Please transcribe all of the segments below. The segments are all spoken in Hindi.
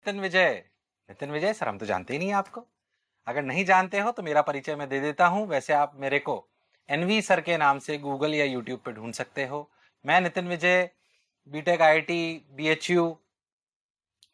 नितिन विजय। नितिन विजय सर, हम तो जानते ही नहीं आपको। अगर नहीं जानते हो तो मेरा परिचय मैं दे देता हूं। वैसे आप मेरे को एनवी सर के नाम से गूगल या यूट्यूब पे ढूंढ सकते हो। मैं नितिन विजय, बीटेक आईआईटी बीएचयू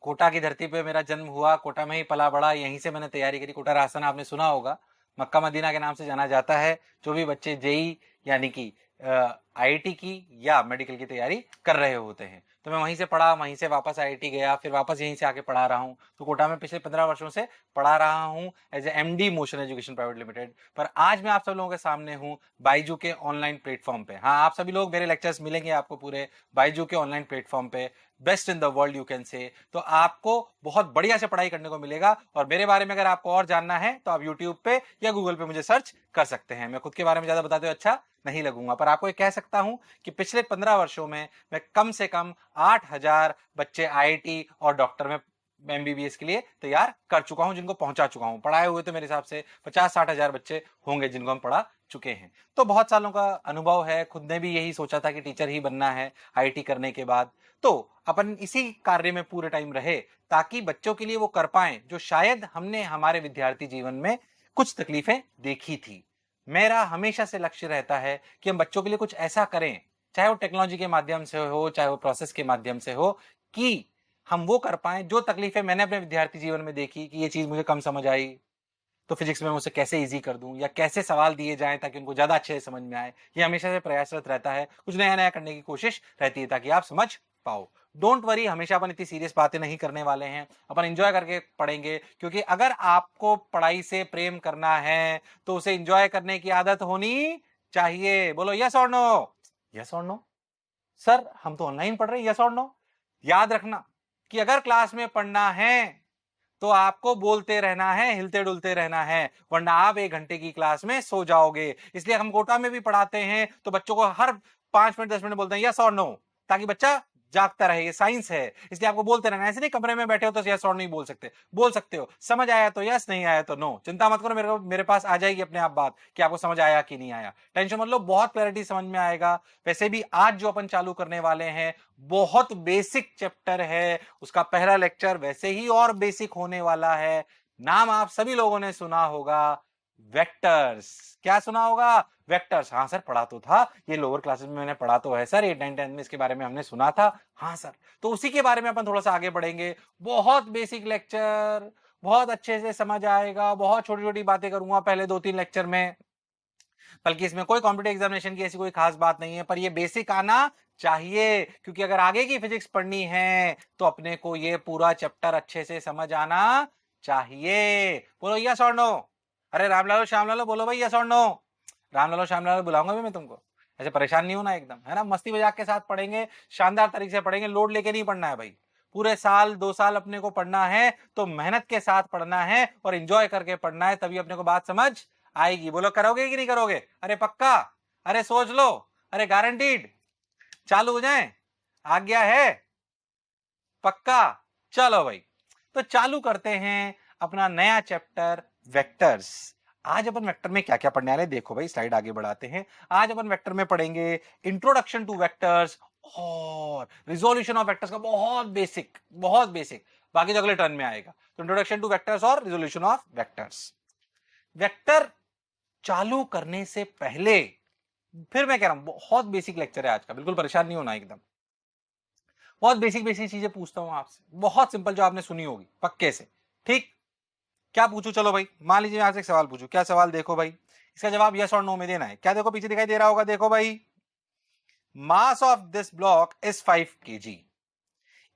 कोटा की धरती पे मेरा जन्म हुआ, कोटा में ही पला बड़ा, यहीं से मैंने तैयारी करी। कोटा राजस्थान आपने सुना होगा, मक्का मदीना के नाम से जाना जाता है। जो भी बच्चे जेई यानी कि आईआईटी की या मेडिकल की तैयारी कर रहे होते हैं, तो मैं वहीं से पढ़ा, वहीं से वापस आईआईटी गया, फिर वापस यहीं से आके पढ़ा रहा हूँ। तो कोटा में पिछले 15 वर्षों से पढ़ा रहा हूँ as a MD Motion Education Private Limited. पर आज मैं आप सब लोगों के सामने हूँ बाइजू के ऑनलाइन प्लेटफॉर्म पे। हाँ, आप सभी लोग मेरे लेक्चर्स मिलेंगे आपको पूरे बाइजू के ऑनलाइन प्लेटफॉर्म पे, best in the world you can say. तो आपको बहुत बढ़िया से पढ़ाई करने को मिलेगा। और मेरे बारे में अगर आपको और जानना है तो आप यूट्यूब पे या गूगल पे मुझे सर्च कर सकते हैं। मैं खुद के बारे में ज्यादा बताते हुए अच्छा नहीं लगूंगा, पर आपको ये कह सकता हूं कि पिछले 15 वर्षों में मैं कम से कम 8,000 बच्चे आईआईटी और डॉक्टर में एमबीबीएस के लिए तैयार कर चुका हूं, जिनको पहुंचा चुका हूं। पढ़ाए हुए तो मेरे हिसाब से 50-60 हजार बच्चे होंगे जिनको हम पढ़ा चुके हैं। तो बहुत सालों का अनुभव है। खुद ने भी यही सोचा था कि टीचर ही बनना है आईआईटी करने के बाद। तो अपन इसी कार्य में पूरे टाइम रहे ताकि बच्चों के लिए वो कर पाए जो शायद हमने हमारे विद्यार्थी जीवन में कुछ तकलीफें देखी थी। मेरा हमेशा से लक्ष्य रहता है कि हम बच्चों के लिए कुछ ऐसा करें, चाहे वो टेक्नोलॉजी के माध्यम से हो, चाहे वो प्रोसेस के माध्यम से हो, कि हम वो कर पाए जो तकलीफें मैंने अपने विद्यार्थी जीवन में देखी कि ये चीज मुझे कम समझ आई, तो फिजिक्स में उसे कैसे इजी कर दूं, या कैसे सवाल दिए जाएं ताकि उनको ज्यादा अच्छे से समझ में आए। ये हमेशा से प्रयासरत रहता है, कुछ नया नया करने की कोशिश रहती है ताकि आप समझ पाओ। डोंट वरी, हमेशा अपन इतनी सीरियस बातें नहीं करने वाले हैं, अपन एंजॉय करके पढ़ेंगे। क्योंकि अगर आपको पढ़ाई से प्रेम करना है तो उसे एंजॉय करने की आदत होनी चाहिए। बोलो यस और नो। यस और नो। सर हम तो ऑनलाइन पढ़ रहे हैं, यस और नो। याद रखना कि अगर क्लास में पढ़ना है तो आपको बोलते रहना है, हिलते डुलते रहना है, वरना आप 1 घंटे की क्लास में सो जाओगे। इसलिए हम कोटा में भी पढ़ाते हैं तो बच्चों को हर 5 मिनट 10 मिनट बोलते हैं यस और नो, ताकि बच्चा जागता रहे। ये साइंस है, इसलिए आपको बोलते रहना है। ऐसे नहीं कमरे में बैठे हो तो यस और नहीं बोल सकते, बोल सकते हो। समझ आया तो यस, नहीं आया तो नो। चिंता मत करो, मेरे पास आ जाएगी अपने आप बात कि आपको समझ आया कि नहीं आया। टेंशन मत लो, बहुत क्लैरिटी समझ में आएगा। वैसे भी आज जो अपन चालू करने वाले हैं बहुत बेसिक चैप्टर है, उसका पहला लेक्चर वैसे ही और बेसिक होने वाला है। नाम आप सभी लोगों ने सुना होगा, वेक्टर्स। क्या सुना होगा? वेक्टर्स। हाँ सर पढ़ा तो था, ये लोअर क्लासेस में मैंने पढ़ा तो है सर, 8 9 10 में इसके बारे में हमने सुना था। हाँ सर, तो उसी के बारे में अपन थोड़ा सा आगे बढ़ेंगे। बहुत बेसिक लेक्चर, बहुत अच्छे से समझ आएगा। बहुत छोटी छोटी बातें करूंगा पहले 2-3 लेक्चर में, बल्कि इसमें कोई कॉम्पिटिटिव एग्जामिनेशन की ऐसी कोई खास बात नहीं है, पर ये बेसिक आना चाहिए। क्योंकि अगर आगे की फिजिक्स पढ़नी है तो अपने को ये पूरा चैप्टर अच्छे से समझ आना चाहिए। बोलो यस और नो। अरे रामलालो श्यामलालो बोलो भाई यस और नो। रामलालो श्यामलालो बुलाऊंगा भी मैं तुमको, ऐसे परेशान नहीं होना एकदम, है ना। मस्ती मजाक के साथ पढ़ेंगे, शानदार तरीके से पढ़ेंगे। लोड लेके नहीं पढ़ना है भाई। पूरे साल 2 साल अपने को पढ़ना है तो मेहनत के साथ पढ़ना है और एंजॉय करके पढ़ना है, तभी अपने को बात समझ आएगी। बोलो करोगे कि नहीं करोगे? अरे पक्का? अरे सोच लो। अरे गारंटीड? चालू हो जाए? आज्ञा है? पक्का? चलो भाई, तो चालू करते हैं अपना नया चैप्टर वेक्टर्स। आज अपन वेक्टर में क्या क्या पढ़ने वाले देखो भाई, स्लाइड आगे बढ़ाते हैं। आज अपन वेक्टर में पढ़ेंगे इंट्रोडक्शन टू वेक्टर्स और रिजोल्यूशन ऑफ वेक्टर्स का बहुत बेसिक, बहुत बेसिक। बाकी तो अगले टर्न में आएगा। तो इंट्रोडक्शन टू वेक्टर्स और रिजोल्यूशन ऑफ वेक्टर्स। वेक्टर चालू करने से पहले, फिर मैं कह रहा हूं बहुत बेसिक लेक्चर है आज का, बिल्कुल परेशान नहीं होना एकदम। बहुत बेसिक बेसिक चीजें पूछता हूं आपसे, बहुत सिंपल, जो आपने सुनी होगी पक्के से। ठीक? क्या पूछूं? चलो भाई, मान लीजिए आपसे एक सवाल पूछूं। क्या सवाल? देखो भाई, इसका जवाब यस और नो में देना है। क्या देखो पीछे दिखाई दे रहा होगा, देखो भाई। Mass of this block is 5 kg।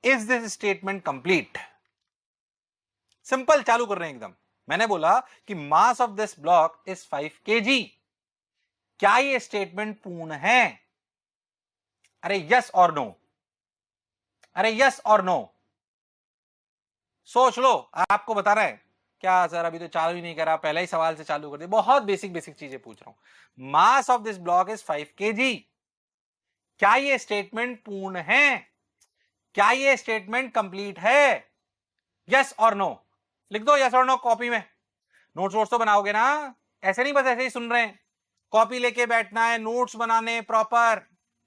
Is this statement complete? Simple, चालू कर रहे हैं एकदम। मैंने बोला कि mass of this block is 5 kg। क्या ये स्टेटमेंट पूर्ण है? अरे यस और नो। अरे यस और नो। सोच लो, आपको बताना है। क्या सर अभी तो चालू ही नहीं करा, पहले ही सवाल से चालू कर दिया। बहुत बेसिक बेसिक चीजें पूछ रहा हूं। Mass of this block is 5 kg। क्या ये स्टेटमेंट पूर्ण है? क्या ये स्टेटमेंट कंप्लीट है? यस और नो लिख दो, यस और नो कॉपी में। नोट्स वोट्स तो बनाओगे ना? ऐसे नहीं बस ऐसे ही सुन रहे हैं। कॉपी लेके बैठना है, नोट्स बनाने प्रॉपर,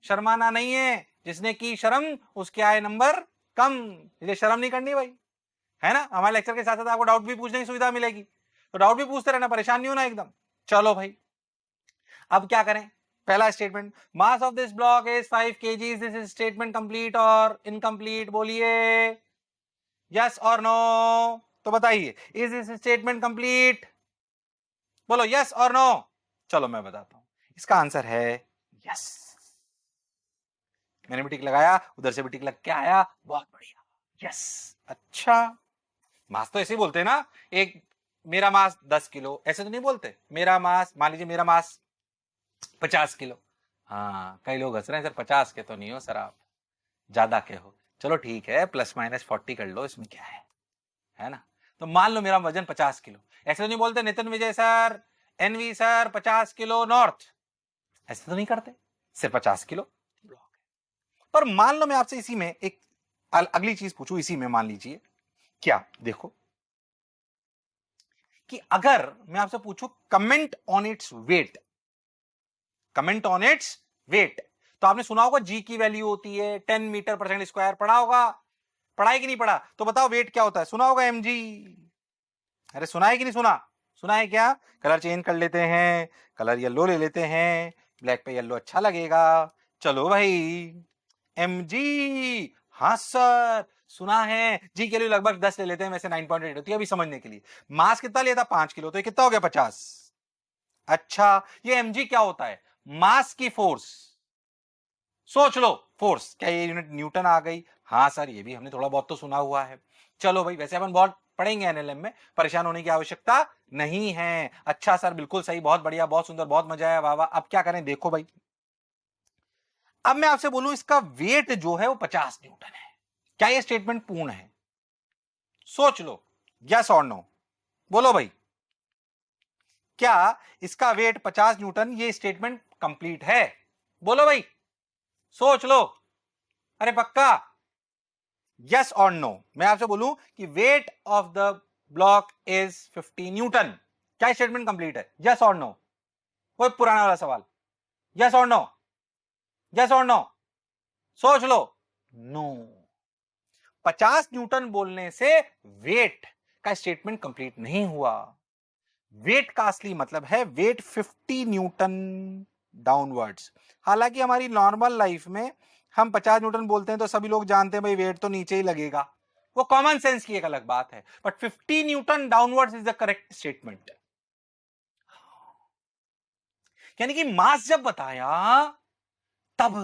शर्माना नहीं है। जिसने की शर्म उसके आए नंबर कम, इसलिए शर्म नहीं करनी भाई। है ना। हमारे लेक्चर के साथ साथ आपको डाउट भी पूछने की सुविधा मिलेगी, तो डाउट भी पूछते रहना, परेशान नहीं होना एकदम। चलो भाई, अब क्या करें। पहला statement, mass of this block is 5 kg, this is statement complete और इनकम्प्लीट, बोलिए यस और नो। तो बताइए, इज दिस स्टेटमेंट कंप्लीट, बोलो यस और नो। चलो मैं बताता हूं, इसका आंसर है यस। मैंने भी टिक लगाया, उधर से भी टिक लग के आया, बहुत बढ़िया, यस। अच्छा, मास तो ऐसे ही बोलते हैं ना, एक मेरा मास 10 किलो, ऐसे तो नहीं बोलते। मेरा मास, मान लीजिए मेरा मास 50 किलो। हाँ, कई लोग हंस रहे हैं सर, 50 के तो नहीं हो सर, आप ज्यादा के हो। चलो ठीक है, प्लस माइनस 40 कर लो, इसमें क्या है ना। तो मान लो मेरा वजन 50 किलो, ऐसे तो नहीं बोलते Nitin Vijay sir, NV sir 50 kilo north, ऐसे तो नहीं करते, सिर्फ 50 किलो ब्लॉक है। पर मान लो मैं आपसे इसी में एक अगली चीज पूछूं, इसी में मान लीजिए, क्या देखो कि अगर मैं आपसे पूछूं comment on its weight, comment on its weight, तो आपने सुना होगा जी की वैल्यू होती है 10 मीटर पर सेकंड स्क्वायर, पढ़ा होगा, पढ़ा है कि नहीं पढ़ा। तो बताओ वेट क्या होता है, सुना होगा एमजी। अरे सुना है कि नहीं सुना, सुना है क्या। कलर चेंज कर लेते हैं, कलर येलो ले लेते हैं, ब्लैक पे येलो अच्छा लगेगा। चलो भाई, एमजी, हाँ सर सुना है। जी के लिए लगभग 10 ले लेते हैं, वैसे 9.8 होती है। अभी समझने के लिए, मास कितना लिया था 5 किलो, तो ये कितना हो गया 50। अच्छा, ये एमजी क्या होता है, मास की फोर्स। सोच लो, फोर्स क्या ये यूनिट न्यूटन आ गई। हाँ सर, ये भी हमने थोड़ा बहुत तो सुना हुआ है। चलो भाई, वैसे अपन बहुत पढ़ेंगे एनएलएम में, परेशान होने की आवश्यकता नहीं है। अच्छा सर, बिल्कुल सही, बहुत बढ़िया, बहुत सुंदर, बहुत मजा आया, वाह वाह। अब क्या करें, देखो भाई, अब मैं आपसे बोलूं इसका वेट जो है वो 50 न्यूटन है, क्या ये स्टेटमेंट पूर्ण है। सोच लो, यस और नो, बोलो भाई, क्या इसका वेट 50 न्यूटन, ये स्टेटमेंट कंप्लीट है, बोलो भाई, सोच लो, अरे पक्का, यस और नो। मैं आपसे बोलूं कि weight of the block is 50 Newton, क्या स्टेटमेंट कंप्लीट है, यस और नो। कोई पुराना वाला सवाल, यस और नो, यस और नो, सोच लो, नो। 50 न्यूटन बोलने से वेट का स्टेटमेंट कंप्लीट नहीं हुआ। वेट का असली मतलब है वेट 50 न्यूटन डाउनवर्ड्स। हालांकि हमारी नॉर्मल लाइफ में हम 50 न्यूटन बोलते हैं तो सभी लोग जानते हैं भाई वेट तो नीचे ही लगेगा, वो कॉमन सेंस की एक अलग बात है, but 50 Newton downwards is the correct statement. यानी कि मास जब बताया, तब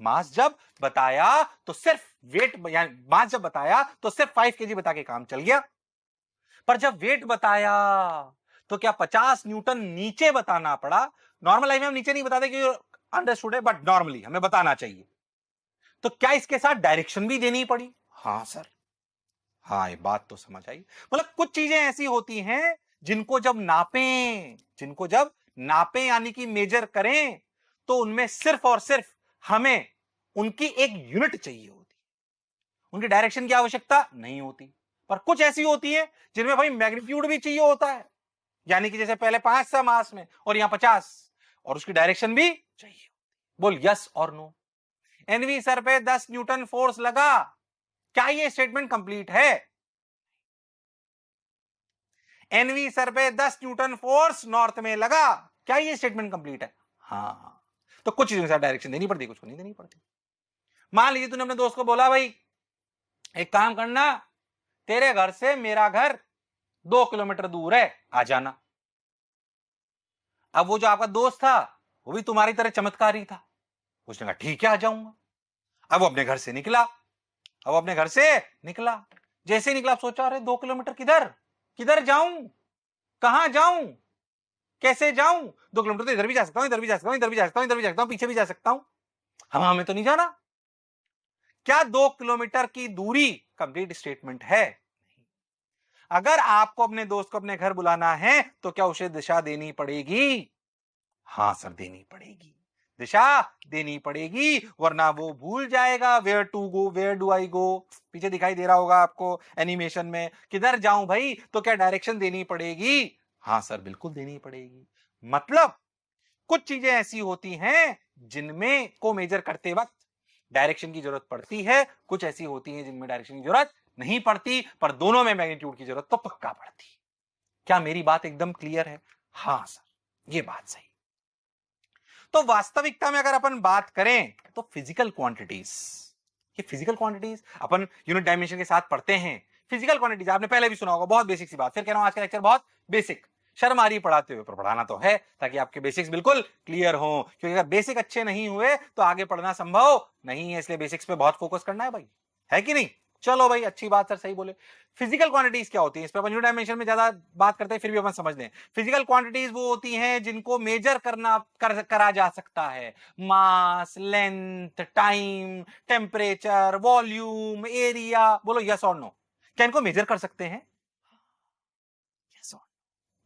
मास जब बताया तो सिर्फ वेट, मास जब बताया तो सिर्फ 5 kg बता के काम चल गया। पर जब वेट बताया तो क्या 50 न्यूटन नीचे बताना पड़ा। नॉर्मल लाइफ में हम नीचे नहीं बताते क्योंकि अंडरस्टूड है, बट नॉर्मली हमें बताना चाहिए। तो क्या इसके साथ डायरेक्शन भी देनी पड़ी। हाँ सर, हाँ, ये बात तो समझ आई। मतलब कुछ चीजें ऐसी होती हैं जिनको जब नापें, जिनको जब नापें यानी कि मेजर करें, तो उनमें सिर्फ और सिर्फ हमें उनकी एक यूनिट चाहिए होती, उनकी डायरेक्शन की आवश्यकता नहीं होती। पर कुछ ऐसी होती है जिनमें भाई मैग्नीट्यूड भी चाहिए होता है, यानी कि जैसे पहले 5 था मास में और यहां 50, और उसकी डायरेक्शन भी चाहिए। बोल यस और नो। एनवी सर पे 10 न्यूटन फोर्स लगा, क्या ये स्टेटमेंट कंप्लीट है। एनवी सर पे 10 न्यूटन फोर्स नॉर्थ में लगा, क्या ये स्टेटमेंट कंप्लीट है। हाँ, तो कुछ चीजों के साथ डायरेक्शन देनी पड़ती, कुछ को नहीं देनी पड़ती। मान लीजिए तूने अपने दोस्त को बोला भाई एक काम करना, तेरे घर से मेरा घर 2 किलोमीटर दूर है, आ जाना। अब वो जो आपका दोस्त था वो भी तुम्हारी तरह चमत्कारी था, उसने कहा ठीक है आ जाऊंगा। अब वो अपने घर से निकला, अब अपने घर से निकला, जैसे निकला सोचा अरे 2 किलोमीटर किधर, किधर जाऊं, कहां जाऊं, कैसे जाऊं। 2 किलोमीटर तो इधर भी जा सकता हूं, इधर भी जा सकता हूं, इधर भी जा सकता हूं, इधर भी जा सकता हूं, पीछे भी जा सकता हूं, हमें तो नहीं जाना। क्या 2 किलोमीटर की दूरी कंप्लीट स्टेटमेंट है। अगर आपको अपने दोस्त को अपने घर बुलाना है तो क्या उसे दिशा देनी पड़ेगी। हाँ सर, देनी पड़ेगी, दिशा देनी पड़ेगी, वरना वो भूल जाएगा where to go, where do I go. पीछे दिखाई दे रहा होगा आपको एनिमेशन में, किधर जाऊं भाई, तो क्या डायरेक्शन देनी पड़ेगी। हाँ सर, बिल्कुल देनी पड़ेगी। मतलब कुछ चीजें ऐसी होती हैं जिनमें को मेजर करते वक्त डायरेक्शन की जरूरत पड़ती है, कुछ ऐसी होती हैं जिनमें डायरेक्शन की जरूरत नहीं पड़ती, पर दोनों में मैग्नीट्यूड की जरूरत तो पक्का पड़ती। क्या मेरी बात एकदम क्लियर है? हाँ सर, ये बात सही। तो वास्तविकता में अगर अपन बात करें तो फिजिकल क्वांटिटीज, ये फिजिकल क्वांटिटीज अपन यूनिट डायमेंशन के साथ पढ़ते हैं। फिजिकल क्वांटिटीज आपने पहले भी सुना होगा, बहुत बेसिक सी बात, फिर कह रहा हूं आज का लेक्चर बहुत बेसिक, शर्म आ रही पढ़ाते हुए, पर पढ़ाना तो है ताकि आपके बेसिक्स बिल्कुल क्लियर हो, क्योंकि अगर बेसिक अच्छे नहीं हुए तो आगे पढ़ना संभव नहीं है, इसलिए बेसिक्स पे बहुत फोकस करना है भाई, है कि नहीं? चलो भाई, अच्छी बात सर, सही बोले। फिजिकल क्वांटिटीज क्या होती है, इस पे अपन यूनिट डायमेंशन में ज्यादा बात करते हैं, फिर भी अपन समझ लें। फिजिकल क्वांटिटीज वो होती हैं जिनको मेजर करा जा सकता है। Mass, length, time, temperature, volume, area, बोलो यस और नो, क्या इनको मेजर कर सकते हैं? यस और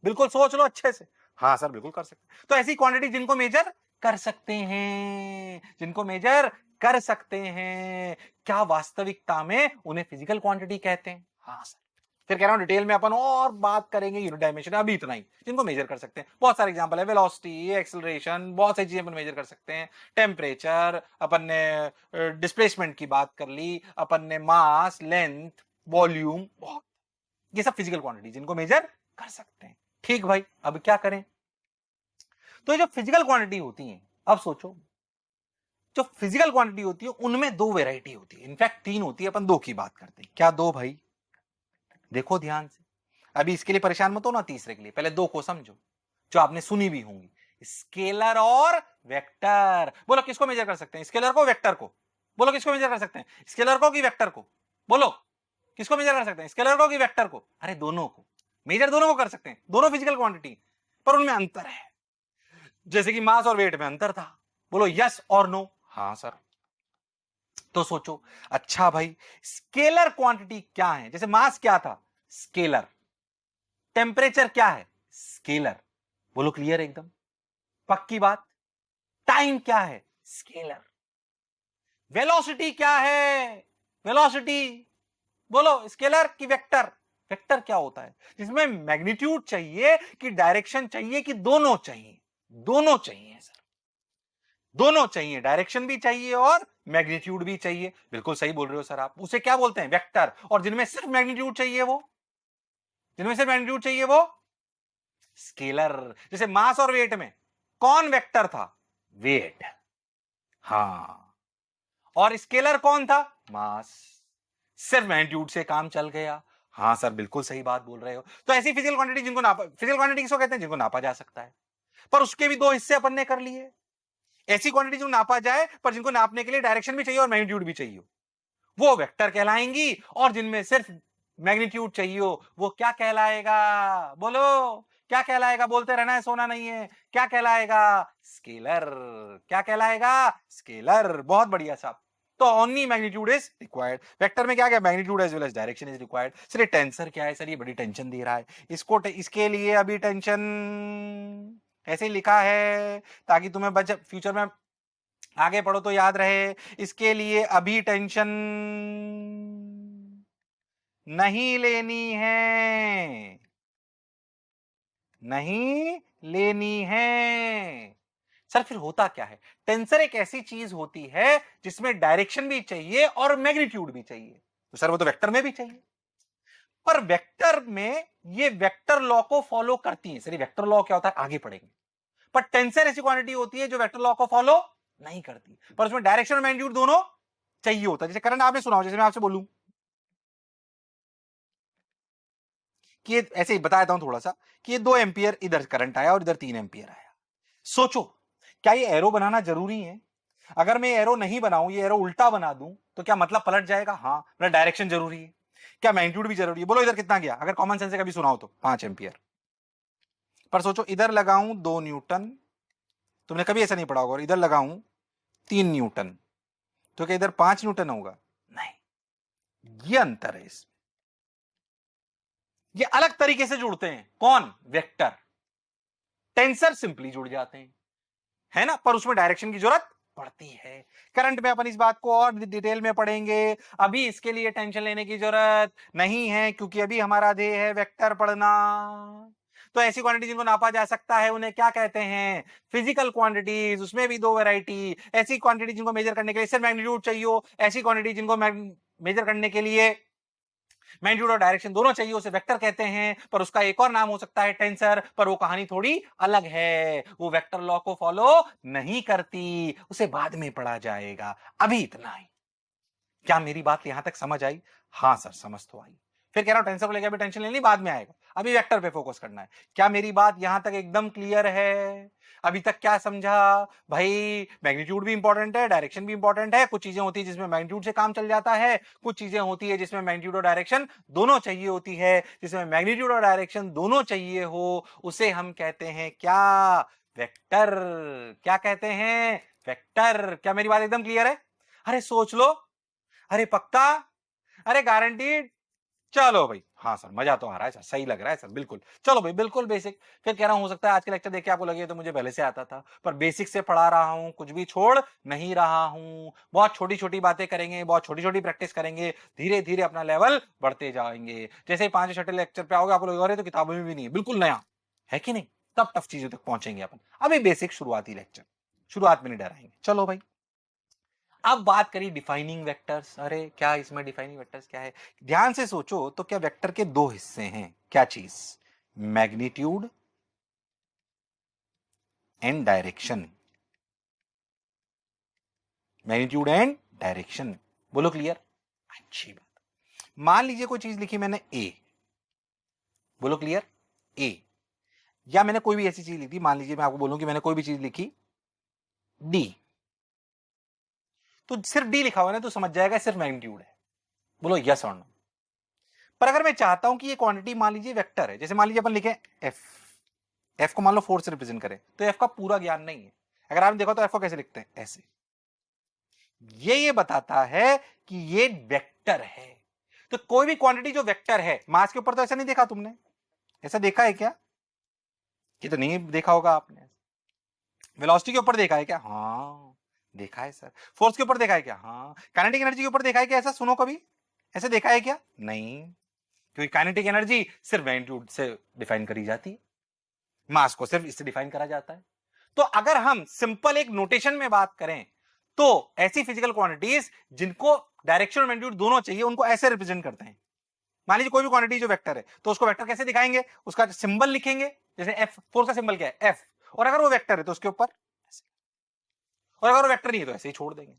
बिल्कुल सोच लो अच्छे से। हाँ सर, बिल्कुल कर सकते हैं। तो ऐसी क्वांटिटी जिनको मेजर कर सकते हैं, जिनको मेजर कर सकते हैं, क्या वास्तविकता में उन्हें फिजिकल क्वांटिटी कहते हैं? हाँ सर। फिर कह रहा हूं डिटेल में अपन और बात करेंगे यूनिट डायमेंशन, अभी इतना ही, जिनको मेजर कर सकते हैं। बहुत सारे एग्जांपल है, वेलोसिटी, एक्सेलरेशन, बहुत सारी चीजें अपन मेजर कर सकते हैं। टेम्परेचर, अपन ने डिस्प्लेसमेंट की बात कर ली, अपन ने मास, लेंथ, वॉल्यूम, बहुत, ये सब फिजिकल क्वांटिटी जिनको मेजर कर सकते हैं। ठीक भाई, अब क्या करें? तो ये जो फिजिकल क्वांटिटी होती है, अब सोचो, जो फिजिकल क्वांटिटी होती है उनमें दो वेराइटी होती है, इनफैक्ट तीन होती है, अपन दो की बात करते हैं। क्या दो भाई? देखो ध्यान से, अभी इसके लिए परेशान मत हो ना, तीसरे के लिए पहले दो को समझो जो आपने सुनी भी होंगी, स्केलर और वेक्टर। बोलो किसको मेजर कर सकते हैं, स्केलर को, वेक्टर को? बोलो किसको मेजर कर सकते हैं, स्केलर को कि वेक्टर को? बोलो किसको मेजर कर सकते हैं, स्केलर को कि वेक्टर को? अरे दोनों को मेजर, दोनों को कर सकते हैं, दोनों फिजिकल क्वांटिटी, पर उनमें अंतर है। जैसे कि मास और वेट में अंतर था। बोलो यस और नो? हाँ सर। तो सोचो, अच्छा भाई, स्केलर क्वांटिटी क्या है? जैसे मास क्या था, स्केलर। टेम्परेचर क्या है, स्केलर। बोलो क्लियर एकदम, पक्की बात। टाइम क्या है, स्केलर। वेलोसिटी क्या है, वेलोसिटी, बोलो स्केलर कि वेक्टर? वेक्टर क्या होता है, जिसमें मैग्नीट्यूड चाहिए कि डायरेक्शन चाहिए कि दोनों चाहिए? दोनों चाहिए सर, दोनों चाहिए, डायरेक्शन भी चाहिए और मैग्नीट्यूड भी चाहिए। बिल्कुल सही बोल रहे हो सर आप, उसे क्या बोलते हैं, वेक्टर। और जिनमें सिर्फ मैग्नीट्यूड चाहिए वो, जिनमें सिर्फ मैग्नीट्यूड चाहिए वो स्केलर। जैसे मास और वेट में कौन वेक्टर था, वेट। हाँ, और स्केलर कौन था, मास। सिर्फ मैग्नीट्यूड से काम चल गया। हाँ सर, बिल्कुल सही बात बोल रहे हो। तो ऐसी फिजिकल क्वांटिटी जिनको नापा, फिजिकल क्वांटिटी किसको कहते हैं, जिनको नापा जा सकता है, पर उसके भी दो हिस्से अपन ने कर लिए। ऐसी क्वांटिटी जो नापा जाए पर जिनको नापने के लिए डायरेक्शन भी चाहिए और मैग्नीट्यूड भी चाहिए, वो वेक्टर कहलाएंगी। और जिनमें सिर्फ मैग्नीट्यूड चाहिए वो क्या कहलाएगा, बोलो क्या कहलाएगा? बोलते रहना है, सोना नहीं है। क्या कहलाएगा, स्केलर। क्या कहलाएगा, स्केलर। बहुत बढ़िया साहब। तो only magnitude is required. Vector में क्या क्या, magnitude as well as direction is required. Sir ये टेंसर क्या है सर, ये बड़ी टेंशन दे रहा है, इसको इसके लिए अभी टेंशन ऐसे ही लिखा है ताकि तुम्हें फ्यूचर में आगे पढ़ो तो याद रहे। इसके लिए अभी टेंशन नहीं लेनी है, नहीं लेनी है। सर फिर होता क्या है, टेंसर एक ऐसी चीज होती है जिसमें डायरेक्शन भी चाहिए और मैग्नीट्यूड भी चाहिए। तो सर वो तो वेक्टर में भी चाहिए, पर वेक्टर में ये वेक्टर लॉ को फॉलो करती है। सर वेक्टर लॉ क्या होता है आगे पढ़ेंगे। पर टेंसर ऐसी क्वांटिटी होती है जो वेक्टर लॉ को फॉलो नहीं करती, पर उसमें डायरेक्शन और मैग्नीट्यूड दोनों चाहिए होता है। जैसे करंट आपने सुना हो, जैसे मैं आपसे बोलूं कि ऐसे ही बताता हूं थोड़ा सा, कि ये 2 एम्पियर इधर करंट आया और इधर 3 एम्पियर आया। सोचो, क्या ये एरो बनाना जरूरी है? अगर मैं एरो नहीं बनाऊं, ये एरो उल्टा बना दूं, तो क्या मतलब पलट जाएगा? हाँ, मतलब डायरेक्शन जरूरी है। क्या मैग्नीट्यूड भी जरूरी है? बोलो इधर कितना गया, अगर कॉमन सेंस से कभी सुना हो तो 5 एम्पियर। पर सोचो इधर लगाऊं 2 न्यूटन, तुमने कभी ऐसा नहीं पढ़ा होगा, और इधर लगाऊं 3 न्यूटन, तो क्या इधर 5 न्यूटन होगा? नहीं, ये अंतर है इसमें। ये अलग तरीके से जुड़ते हैं, कौन, वेक्टर। टेंसर सिंपली जुड़ जाते हैं, है ना, पर उसमें डायरेक्शन की जरूरत पड़ती है। करंट में अपन इस बात को और डिटेल में पढ़ेंगे, अभी इसके लिए टेंशन लेने की जरूरत नहीं है, क्योंकि अभी हमारा ध्येय है वेक्टर पढ़ना। तो ऐसी क्वांटिटी जिनको नापा जा सकता है उन्हें क्या कहते हैं, फिजिकल क्वांटिटीज। उसमें भी दो वैरायटी, ऐसी क्वांटिटी जिनको मेजर करने के लिए सिर्फ मैग्नीट्यूड चाहिए, ऐसी क्वांटिटी जिनको मेजर करने के लिए मैग्नीट्यूड और डायरेक्शन दोनों चाहिए, उसे वेक्टर कहते हैं, पर उसका एक और नाम हो सकता है टेंसर, पर वो कहानी थोड़ी अलग है, वो वेक्टर लॉ को फॉलो नहीं करती, उसे बाद में पढ़ा जाएगा। अभी इतना ही। क्या मेरी बात यहां तक समझ आई? हाँ सर, समझ तो आई। फिर कह रहा हूं टेंसर को लेकर अभी टेंशन लेनी, बाद में आएगा, अभी वेक्टर पे फोकस करना है। क्या मेरी बात यहां तक एकदम क्लियर है? अभी तक क्या समझा भाई? मैग्नीट्यूड भी इंपॉर्टेंट है, डायरेक्शन भी इंपॉर्टेंट है। कुछ चीजें होती है जिसमें मैग्नीट्यूड से काम चल जाता है, कुछ चीजें होती है जिसमें मैग्नीट्यूड और डायरेक्शन दोनों चाहिए होती है। जिसमें मैग्नीट्यूड और डायरेक्शन दोनों चाहिए हो, उसे हम कहते हैं क्या? वेक्टर। क्या कहते हैं? वेक्टर। क्या मेरी बात एकदम क्लियर है? अरे सोच लो, अरे पक्का, अरे गारंटीड। चलो भाई, हाँ सर मजा तो आ रहा है सर, सही लग रहा है सर, बिल्कुल। चलो भाई, बिल्कुल बेसिक। फिर कह रहा हूं हो सकता है आज के लेक्चर देख के आपको लगे तो मुझे पहले से आता था, पर बेसिक से पढ़ा रहा हूं, कुछ भी छोड़ नहीं रहा हूं। बहुत छोटी छोटी बातें करेंगे, बहुत छोटी छोटी प्रैक्टिस करेंगे, धीरे धीरे अपना लेवल बढ़ते जाएंगे। जैसे ही 5 छठे लेक्चर पे आओगे, आप लोग अरे तो किताबों में भी नहीं है, बिल्कुल नया है कि नहीं, तब टफ चीजों तक पहुंचेंगे अपन। अभी बेसिक शुरुआती लेक्चर, शुरुआत में नहीं डराएंगे। चलो भाई, अब बात करिए डिफाइनिंग वेक्टर्स। अरे क्या इसमें डिफाइनिंग वेक्टर्स क्या है? ध्यान से सोचो तो, क्या वेक्टर के दो हिस्से हैं? क्या चीज? Magnitude and direction. Magnitude and direction, बोलो क्लियर? अच्छी बात। मान लीजिए कोई चीज लिखी मैंने ए, बोलो क्लियर? ए। या मैंने कोई भी ऐसी चीज लिखी, मान लीजिए मैं आपको बोलूं कि मैंने कोई भी चीज लिखी डी, तो सिर्फ डी लिखा हुआ है ना, तो समझ जाएगा सिर्फ मैग्नीट्यूड है। बोलो यस और नो। पर अगर मैं चाहता हूं कि ये क्वांटिटी मान लीजिए वेक्टर है, जैसे मान लीजिए अपन लिखे एफ, एफ को मान लो 4 से रिप्रेजेंट करें, तो एफ का पूरा ज्ञान नहीं है। अगर आपने देखा तो एफ को कैसे लिखते हैं? ऐसे। ये बताता है कि ये वेक्टर है। तो कोई भी क्वांटिटी जो वेक्टर है, मास के ऊपर तो ऐसा नहीं देखा तुमने? ऐसा देखा है क्या? ये तो नहीं देखा होगा आपने। वेलोसिटी के ऊपर देखा है क्या? हाँ देखा है सर। फोर्स के ऊपर देखा है क्या? हाँ। काइनेटिक एनर्जी के ऊपर देखा है क्या? ऐसा सुनो कभी, ऐसे देखा है क्या? नहीं, क्योंकि काइनेटिक एनर्जी सिर्फ मैग्नीट्यूड से डिफाइन करी जाती है, मास को सिर्फ इससे डिफाइन करा जाता है। तो अगर हम सिंपल एक नोटेशन में बात करें, तो ऐसी फिजिकल क्वांटिटीज जिनको डायरेक्शन और मैग्नीट्यूड दोनों चाहिए, उनको ऐसे रिप्रेजेंट करते हैं। मान लीजिए कोई भी क्वांटिटी जो वेक्टर है, तो उसको वेक्टर कैसे दिखाएंगे? उसका सिंबल लिखेंगे, जैसे एफ, फोर्स का सिंबल क्या है? एफ। और अगर वो वेक्टर है तो उसके ऊपर ऐसे, और अगर वो वेक्टर नहीं है तो ऐसे ही छोड़ देंगे।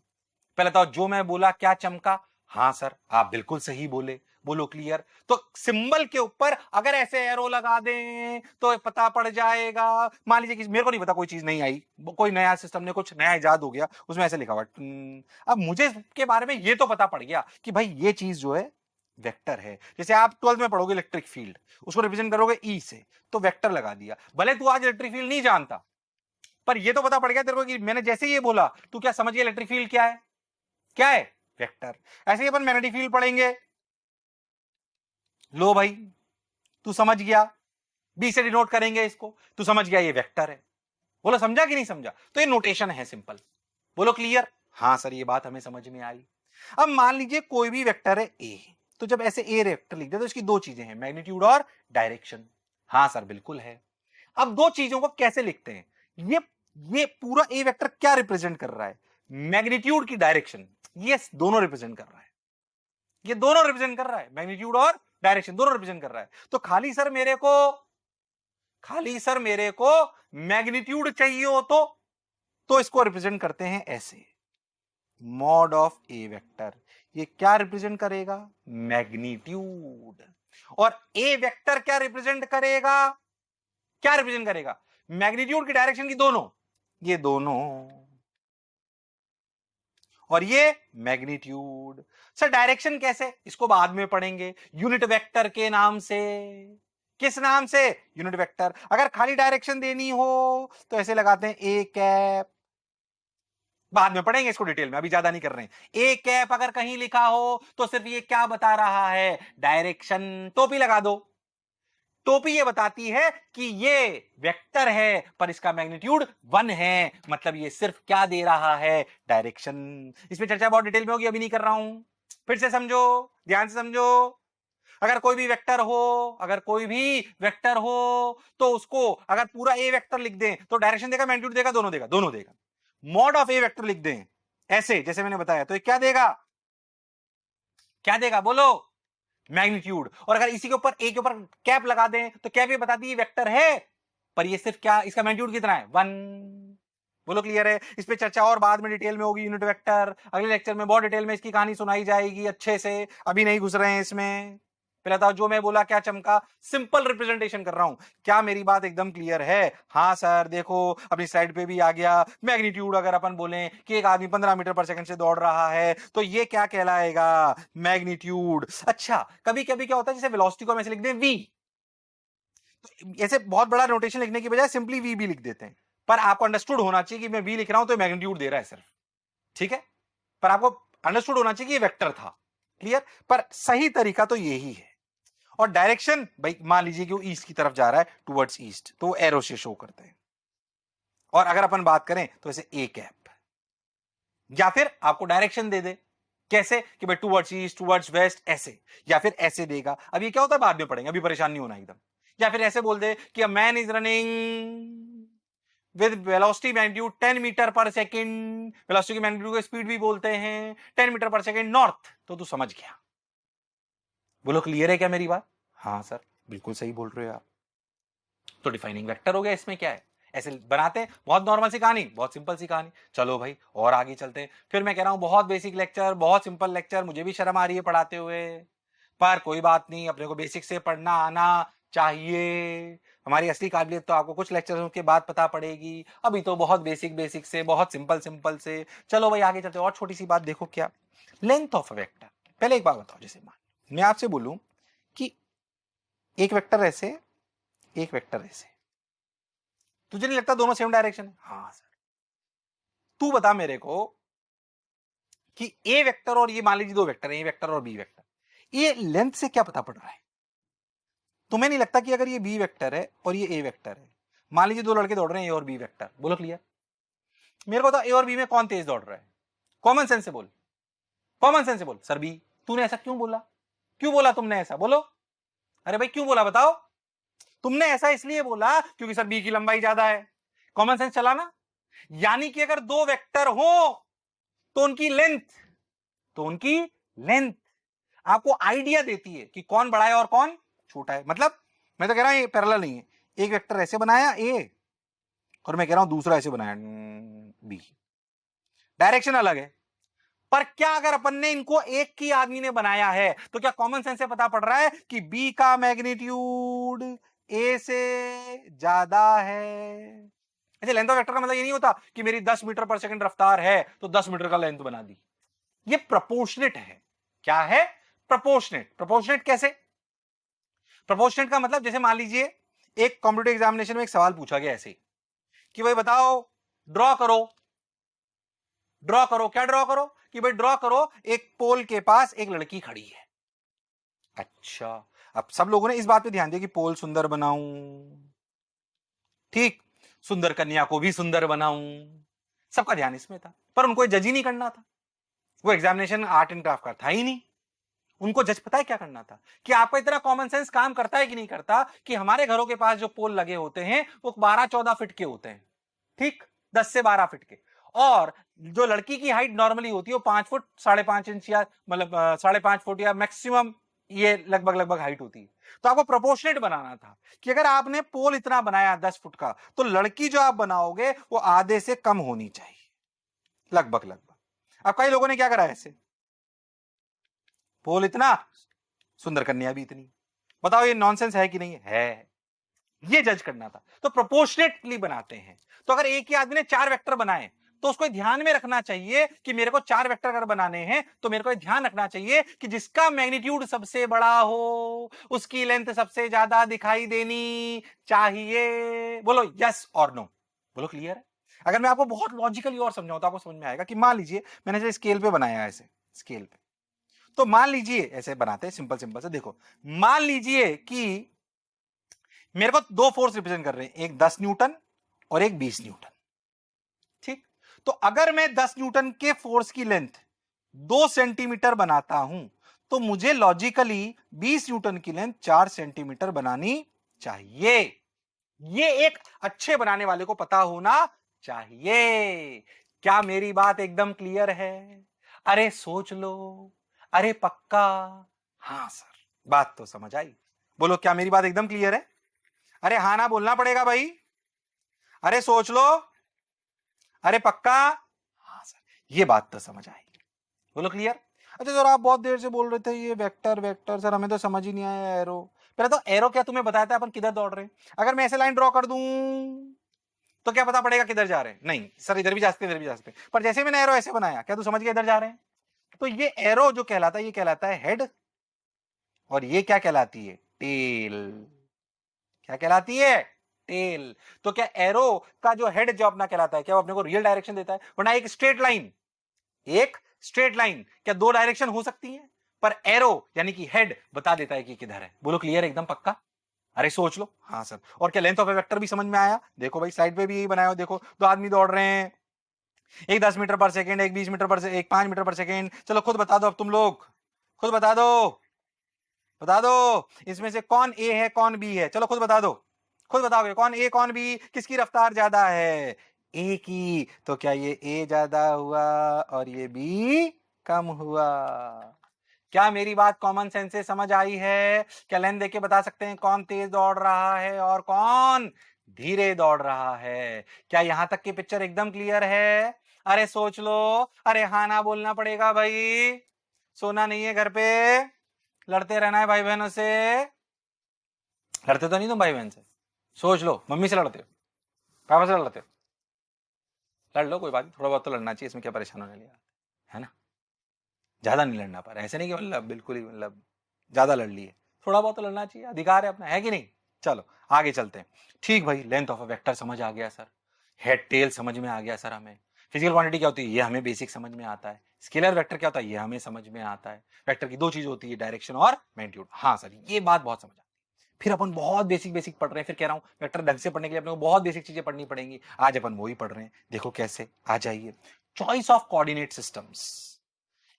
पहले तो जो मैं बोला क्या चमका? हाँ सर आप बिल्कुल सही बोले, बोलो क्लियर? तो सिंबल के ऊपर अगर ऐसे एरो लगा दें तो पता पड़ जाएगा। मान लीजिए कि मेरे को नहीं पता, कोई चीज नहीं आई, कोई नया सिस्टम ने कुछ नया इजाद हो गया, उसमें ऐसे लिखा हुआ अब मुझे के बारे में ये तो पता पड़ गया कि भाई ये चीज जो है वेक्टर है। जैसे आप 12th में पढ़ोगे इलेक्ट्रिक फील्ड, उसको रिप्रेजेंट करोगे ई से, तो वेक्टर लगा दिया। भले तू आज इलेक्ट्रिक फील्ड नहीं जानता, पर ये तो पता पड़ गया तेरे को कि मैंने जैसे ये बोला, तू क्या समझ गया इलेक्ट्रिक फील्ड क्या है? क्या है? वेक्टर। ऐसे ही अपन मैग्नेटिक फील्ड पढ़ेंगे, लो भाई तू समझ गया, बी से डिनोट करेंगे इसको, तू समझ गया ये वेक्टर है। बोलो समझा कि नहीं समझा? तो ये नोटेशन है सिंपल, बोलो क्लियर? हाँ सर ये बात हमें समझ में आई। अब मान लीजिए कोई भी वेक्टर है ए, तो जब ऐसे ए वेक्टर लिख दे तो इसकी दो चीजें हैं, मैग्नीट्यूड और डायरेक्शन। हाँ सर बिल्कुल है। अब दो चीजों को कैसे लिखते हैं? ये पूरा ए वेक्टर क्या रिप्रेजेंट कर रहा है? मैग्नीट्यूड की डायरेक्शन, ये दोनों रिप्रेजेंट कर रहा है। ये दोनों रिप्रेजेंट कर रहा है, मैग्नीट्यूड और डायरेक्शन दोनों रिप्रेजेंट कर रहा है। तो खाली सर मेरे को मैग्नीट्यूड चाहिए हो तो इसको रिप्रेजेंट करते हैं ऐसे, मॉड ऑफ ए वेक्टर। ये क्या रिप्रेजेंट करेगा? मैग्नीट्यूड। और ए वेक्टर क्या रिप्रेजेंट करेगा? क्या रिप्रेजेंट करेगा? मैग्नीट्यूड की डायरेक्शन की दोनों, ये दोनों, और ये मैग्नीट्यूड। सर डायरेक्शन कैसे? इसको बाद में पढ़ेंगे, यूनिट वेक्टर के नाम से। किस नाम से? Unit vector. अगर खाली डायरेक्शन देनी हो तो ऐसे लगाते हैं ए कैप, बाद में पढ़ेंगे इसको डिटेल में, अभी ज्यादा नहीं कर रहे हैं। ए कैप अगर कहीं लिखा हो तो सिर्फ ये क्या बता रहा है? डायरेक्शन। टोपी लगा दो, टोपी ये बताती है कि ये वेक्टर है पर इसका मैग्नीट्यूड 1 है, मतलब ये सिर्फ क्या दे रहा है? डायरेक्शन। इस पे चर्चा बहुत डिटेल में होगी, अभी नहीं कर रहा हूं, फिर से समझो, ध्यान से समझो। अगर कोई भी वेक्टर हो, तो उसको अगर पूरा ए वेक्टर लिख दें तो डायरेक्शन देगा, मैग्नीट्यूड देगा, दोनों देगा, दोनों देगा। मॉड ऑफ ए वेक्टर लिख दें ऐसे जैसे मैंने बताया, तो ये क्या देगा? क्या देगा बोलो? मैग्नीट्यूड। और अगर इसी के ऊपर ए के ऊपर कैप लगा दें तो कैप ये बताती है वेक्टर है, पर ये सिर्फ क्या, इसका मैग्नीट्यूड कितना है, 1। बोलो क्लियर है। इस पे चर्चा और बाद में डिटेल में होगी, यूनिट वेक्टर अगले लेक्चर में बहुत डिटेल में इसकी कहानी सुनाई जाएगी अच्छे से, अभी नहीं घुस रहे हैं इसमें। पहले बताओ जो मैं बोला क्या चमका, सिंपल रिप्रेजेंटेशन कर रहा हूं, क्या मेरी बात एकदम क्लियर है? हाँ सर, देखो अपनी स्लाइड पे भी आ गया मैग्नीट्यूड। अगर अपन बोले कि एक आदमी 15 मीटर पर सेकंड से दौड़ रहा है तो ये क्या कहलाएगा, मैग्नीट्यूड। अच्छा, कभी कभी क्या होता है जैसे वेलोसिटी को हम ऐसे लिख दें वी, तो ऐसे बहुत बड़ा नोटेशन लिखने की बजाय सिंपली वी भी लिख देते हैं, पर आपको अंडरस्टूड होना चाहिए कि मैं वी लिख रहा हूं तो मैग्नीट्यूड दे रहा है सिर्फ, ठीक है, पर आपको अंडरस्टूड होना चाहिए कि ये वेक्टर था, क्लियर। पर सही तरीका तो यही है। और डायरेक्शन भाई मान लीजिए कि वो ईस्ट की तरफ जा रहा है, टुवर्ड्स ईस्ट, तो एरो से शो करते हैं। और अगर अपन बात करें तो ऐसे ए कैप, या फिर आपको डायरेक्शन दे दे कैसे कि भाई टुवर्ड्स ईस्ट, टुवर्ड्स वेस्ट, ऐसे, या फिर ऐसे देगा। अब ये क्या होता है बाद में पढ़ेंगे, अभी परेशान नहीं होना एकदम। या फिर ऐसे बोल दे कि a man is running with velocity magnitude 10 metre per second, velocity की मैग्नीट्यूड को स्पीड भी बोलते हैं, 10 मीटर पर सेकंड नॉर्थ, तो तू समझ गया। बोलो क्लियर है क्या मेरी बात? हाँ सर, बिल्कुल सही बोल रहे हो आप। तो डिफाइनिंग वेक्टर हो गया, इसमें क्या है, ऐसे बनाते हैं, बहुत नॉर्मल सी कहानी, बहुत सिंपल सी कहानी। चलो भाई और आगे चलते हैं। फिर मैं कह रहा हूं बहुत बेसिक लेक्चर, बहुत सिंपल लेक्चर, मुझे भी शर्म आ रही है पढ़ाते हुए, पर कोई बात नहीं, अपने को बेसिक से पढ़ना आना चाहिए। हमारी असली काबिलियत तो आपको कुछ लेक्चरों के बाद पता पड़ेगी, अभी तो बहुत बेसिक बेसिक से, बहुत सिंपल सिंपल से। चलो भाई आगे चलते हैं। और छोटी सी बात देखो, क्या लेंथ ऑफ अ वेक्टर। पहले एक बात बताओ, जैसे मान मैं आपसे बोलूं कि एक वेक्टर ऐसे, एक वेक्टर ऐसे, तुझे नहीं लगता दोनों सेम डायरेक्शन है? हाँ सर। तू बता मेरे को कि ए वेक्टर और ये मान लीजिए दो वेक्टर है, ए वेक्टर और बी वेक्टर, ये लेंथ से क्या पता पड़ रहा है? तुम्हें नहीं लगता कि अगर ये बी वेक्टर है और ये ए वेक्टर है, मान लीजिए दो लड़के दौड़ रहे हैं ए और बी वेक्टर, बोलो क्लियर, मेरे को तो ए और बी में कौन तेज दौड़ रहा है? कॉमन सेंस से बोल, कॉमन सेंस से बोल। Sir B. तूने ऐसा क्यों बोला, क्यों बोला तुमने ऐसा, बोलो। अरे भाई क्यों बोला बताओ। तुमने ऐसा इसलिए बोला क्योंकि सर बी की लंबाई ज्यादा है, कॉमन सेंस चला ना। यानी कि अगर दो वेक्टर हो तो उनकी लेंथ, तो उनकी लेंथ आपको आइडिया देती है कि कौन बड़ा है और कौन छोटा है। मतलब मैं तो कह रहा हूं ये पैरेलल नहीं है, एक वेक्टर ऐसे बनाया ए और मैं कह रहा हूं दूसरा ऐसे बनाया बी, डायरेक्शन अलग है। पर क्या अगर अपन ने इनको एक ही आदमी ने बनाया है तो क्या कॉमन सेंस से पता पड़ रहा है कि बी का मैग्नीट्यूड ए से ज्यादा है? ऐसे लेंथ ऑफ वेक्टर का मतलब ये नहीं होता कि मेरी 10 मीटर पर सेकंड रफ्तार है तो 10 मीटर का लेंथ बना दी। ये प्रोपोर्शनेट है। क्या है? प्रोपोर्शनेट। प्रोपोर्शनेट कैसे? प्रोपोर्शनेट का मतलब जैसे मान लीजिए एक कॉम्पिटिटिव एग्जामिनेशन में एक सवाल पूछा गया ऐसे कि भाई बताओ, ड्रॉ करो, ड्रॉ करो, क्या ड्रॉ करो कि भाई ड्रॉ करो एक पोल के पास एक लड़की खड़ी है। अच्छा, अब सब लोगों ने इस बात पे ध्यान दिया कि पोल सुंदर बनाऊं, ठीक, सुंदर कन्या को भी सुंदर बनाऊं, सबका ध्यान इसमें था, पर उनको जज ही नहीं करना था। वो एग्जामिनेशन आर्ट एंड क्राफ्ट का था ही नहीं। उनको जज पता है क्या करना था कि आपका इतना कॉमन सेंस काम करता है कि नहीं करता कि हमारे घरों के पास जो पोल लगे होते हैं वो 12-14 फीट के होते हैं, ठीक, 10 से 12 फीट के, और जो लड़की की हाइट नॉर्मली होती है वो 5 फुट 5.5 इंच या मतलब 5.5 फुट या मैक्सिमम ये लगभग लगभग हाइट होती है। तो आपको प्रोपोर्शनेट बनाना था कि अगर आपने पोल इतना बनाया 10 फुट का तो लड़की जो आप बनाओगे वो आधे से कम होनी चाहिए, लगभग लगभग। अब कई लोगों ने क्या करा ऐसे, पोल इतना, सुंदर कन्या भी इतनी, बताओ ये नॉनसेंस है कि नहीं है? ये जज करना था। तो प्रोपोर्शनेटली बनाते हैं। तो अगर एक ही आदमी ने 4 वेक्टर बनाए तो उसको ध्यान में रखना चाहिए कि मेरे को 4 वेक्टर अगर बनाने हैं तो मेरे को ध्यान रखना चाहिए कि जिसका मैग्नीट्यूड सबसे बड़ा हो उसकी लेंथ सबसे ज्यादा दिखाई देनी चाहिए। बोलो यस और नो, बोलो क्लियर है? अगर मैं आपको बहुत लॉजिकली और समझाऊं तो आपको समझ में आएगा कि मान लीजिए मैंने जैसे स्केल पे बनाया है, ऐसे स्केल पे, तो मान लीजिए ऐसे बनाते हैं सिंपल सिंपल से, देखो मान लीजिए कि मेरे को दो फोर्स रिप्रेजेंट कर रहे हैं, एक 10 न्यूटन और एक 20 न्यूटन, ठीक। तो अगर मैं 10 न्यूटन के फोर्स की लेंथ 2 सेंटीमीटर बनाता हूं तो मुझे लॉजिकली 20 न्यूटन की लेंथ 4 सेंटीमीटर बनानी चाहिए। ये एक अच्छे बनाने वाले को पता होना चाहिए। क्या मेरी बात एकदम क्लियर है? अरे सोच लो, अरे पक्का? हाँ सर, बात तो समझ आई? बोलो क्या मेरी बात एकदम क्लियर है? अरे हाँ ना बोलना पड़ेगा भाई, अरे सोच लो, अरे पक्का? हाँ सर, ये बात तो समझ आई। बोलो क्लियर? अच्छा सर आप बहुत देर से बोल रहे थे ये वेक्टर वेक्टर, सर हमें तो समझ ही नहीं आया एरो। पहले तो एरो क्या तुम्हें बताया था अपन किधर दौड़ रहे हैं? अगर मैं ऐसे लाइन ड्रॉ कर दूं तो क्या पता पड़ेगा किधर जा रहे हैं? नहीं सर, इधर भी जा सकते इधर भी जा सकते, पर जैसे मैंने एरो ऐसे बनाया, क्या तू समझ गया इधर जा रहे हैं? तो ये एरो जो कहलाता है ये कहलाता है हेड, और ये क्या कहलाती है? टेल। क्या कहलाती है? टेल। तो क्या एरो का जो हेड जो अपना कहलाता है, क्या वो अपने को रियल डायरेक्शन देता है? वरना एक स्ट्रेट लाइन, एक स्ट्रेट लाइन क्या दो डायरेक्शन हो सकती है? पर एरो यानी कि हेड बता देता है कि किधर है। बोलो क्लियर एकदम पक्का? अरे सोच लो। हाँ सर, और क्या लेंथ ऑफ ए वेक्टर भी समझ में आया? देखो भाई स्लाइड पे भी यही बनाया हो, देखो दो आदमी दौड़ रहे हैं, एक 10 मीटर पर सेकेंड, एक 20 मीटर पर से, एक 5 मीटर पर सेकेंड। चलो खुद बता दो, अब तुम लोग खुद बता दो, बता दो इसमें से कौन ए है कौन बी है? चलो खुद बता दो, खुद बताओगे कौन ए कौन बी, किसकी रफ्तार ज्यादा है? ए की। तो क्या ये ए ज्यादा हुआ और ये बी कम हुआ? क्या मेरी बात कॉमन सेंस से समझ आई है? क्या लेंथ देख के बता सकते हैं कौन तेज दौड़ रहा है और कौन धीरे दौड़ रहा है? क्या यहां तक की पिक्चर एकदम क्लियर है? अरे सोच लो, अरे हाँ ना बोलना पड़ेगा भाई, सोना नहीं है घर पे, लड़ते रहना है भाई बहनों से। लड़ते तो नहीं तुम भाई बहन से? सोच लो, मम्मी से लड़ते हो, पापा से लड़ते हो? लड़ लो, कोई बात नहीं, थोड़ा बहुत तो लड़ना चाहिए, इसमें क्या परेशान होने लिया है ना? ज्यादा नहीं लड़ना पा रहा, ऐसे नहीं कि मतलब बिल्कुल ही मतलब ज्यादा लड़ लिए, थोड़ा बहुत तो लड़ना चाहिए, अधिकार है अपना, है कि नहीं? चलो आगे चलते हैं। ठीक भाई, लेंथ ऑफ अ वेक्टर समझ आ गया सर, हेड टेल समझ में आ गया सर, हमें फिजिकल क्वांटिटी क्या होती है ये हमें बेसिक समझ में आता है, स्केलर वेक्टर क्या होता है ये हमें समझ में आता है, वेक्टर की दो चीज होती है, डायरेक्शन और मैग्नीट्यूड। हाँ सर, ये बात बहुत समझ आती है। फिर अपन बहुत बेसिक बेसिक पढ़ रहे हैं, फिर कह रहा हूं वेक्टर ढंग से पढ़ने के लिए अपने को बहुत बेसिक चीजें पढ़नी पड़ेंगी, आज अपन वही पढ़ रहे हैं। देखो कैसे, आ जाइए। Choice of coordinate systems,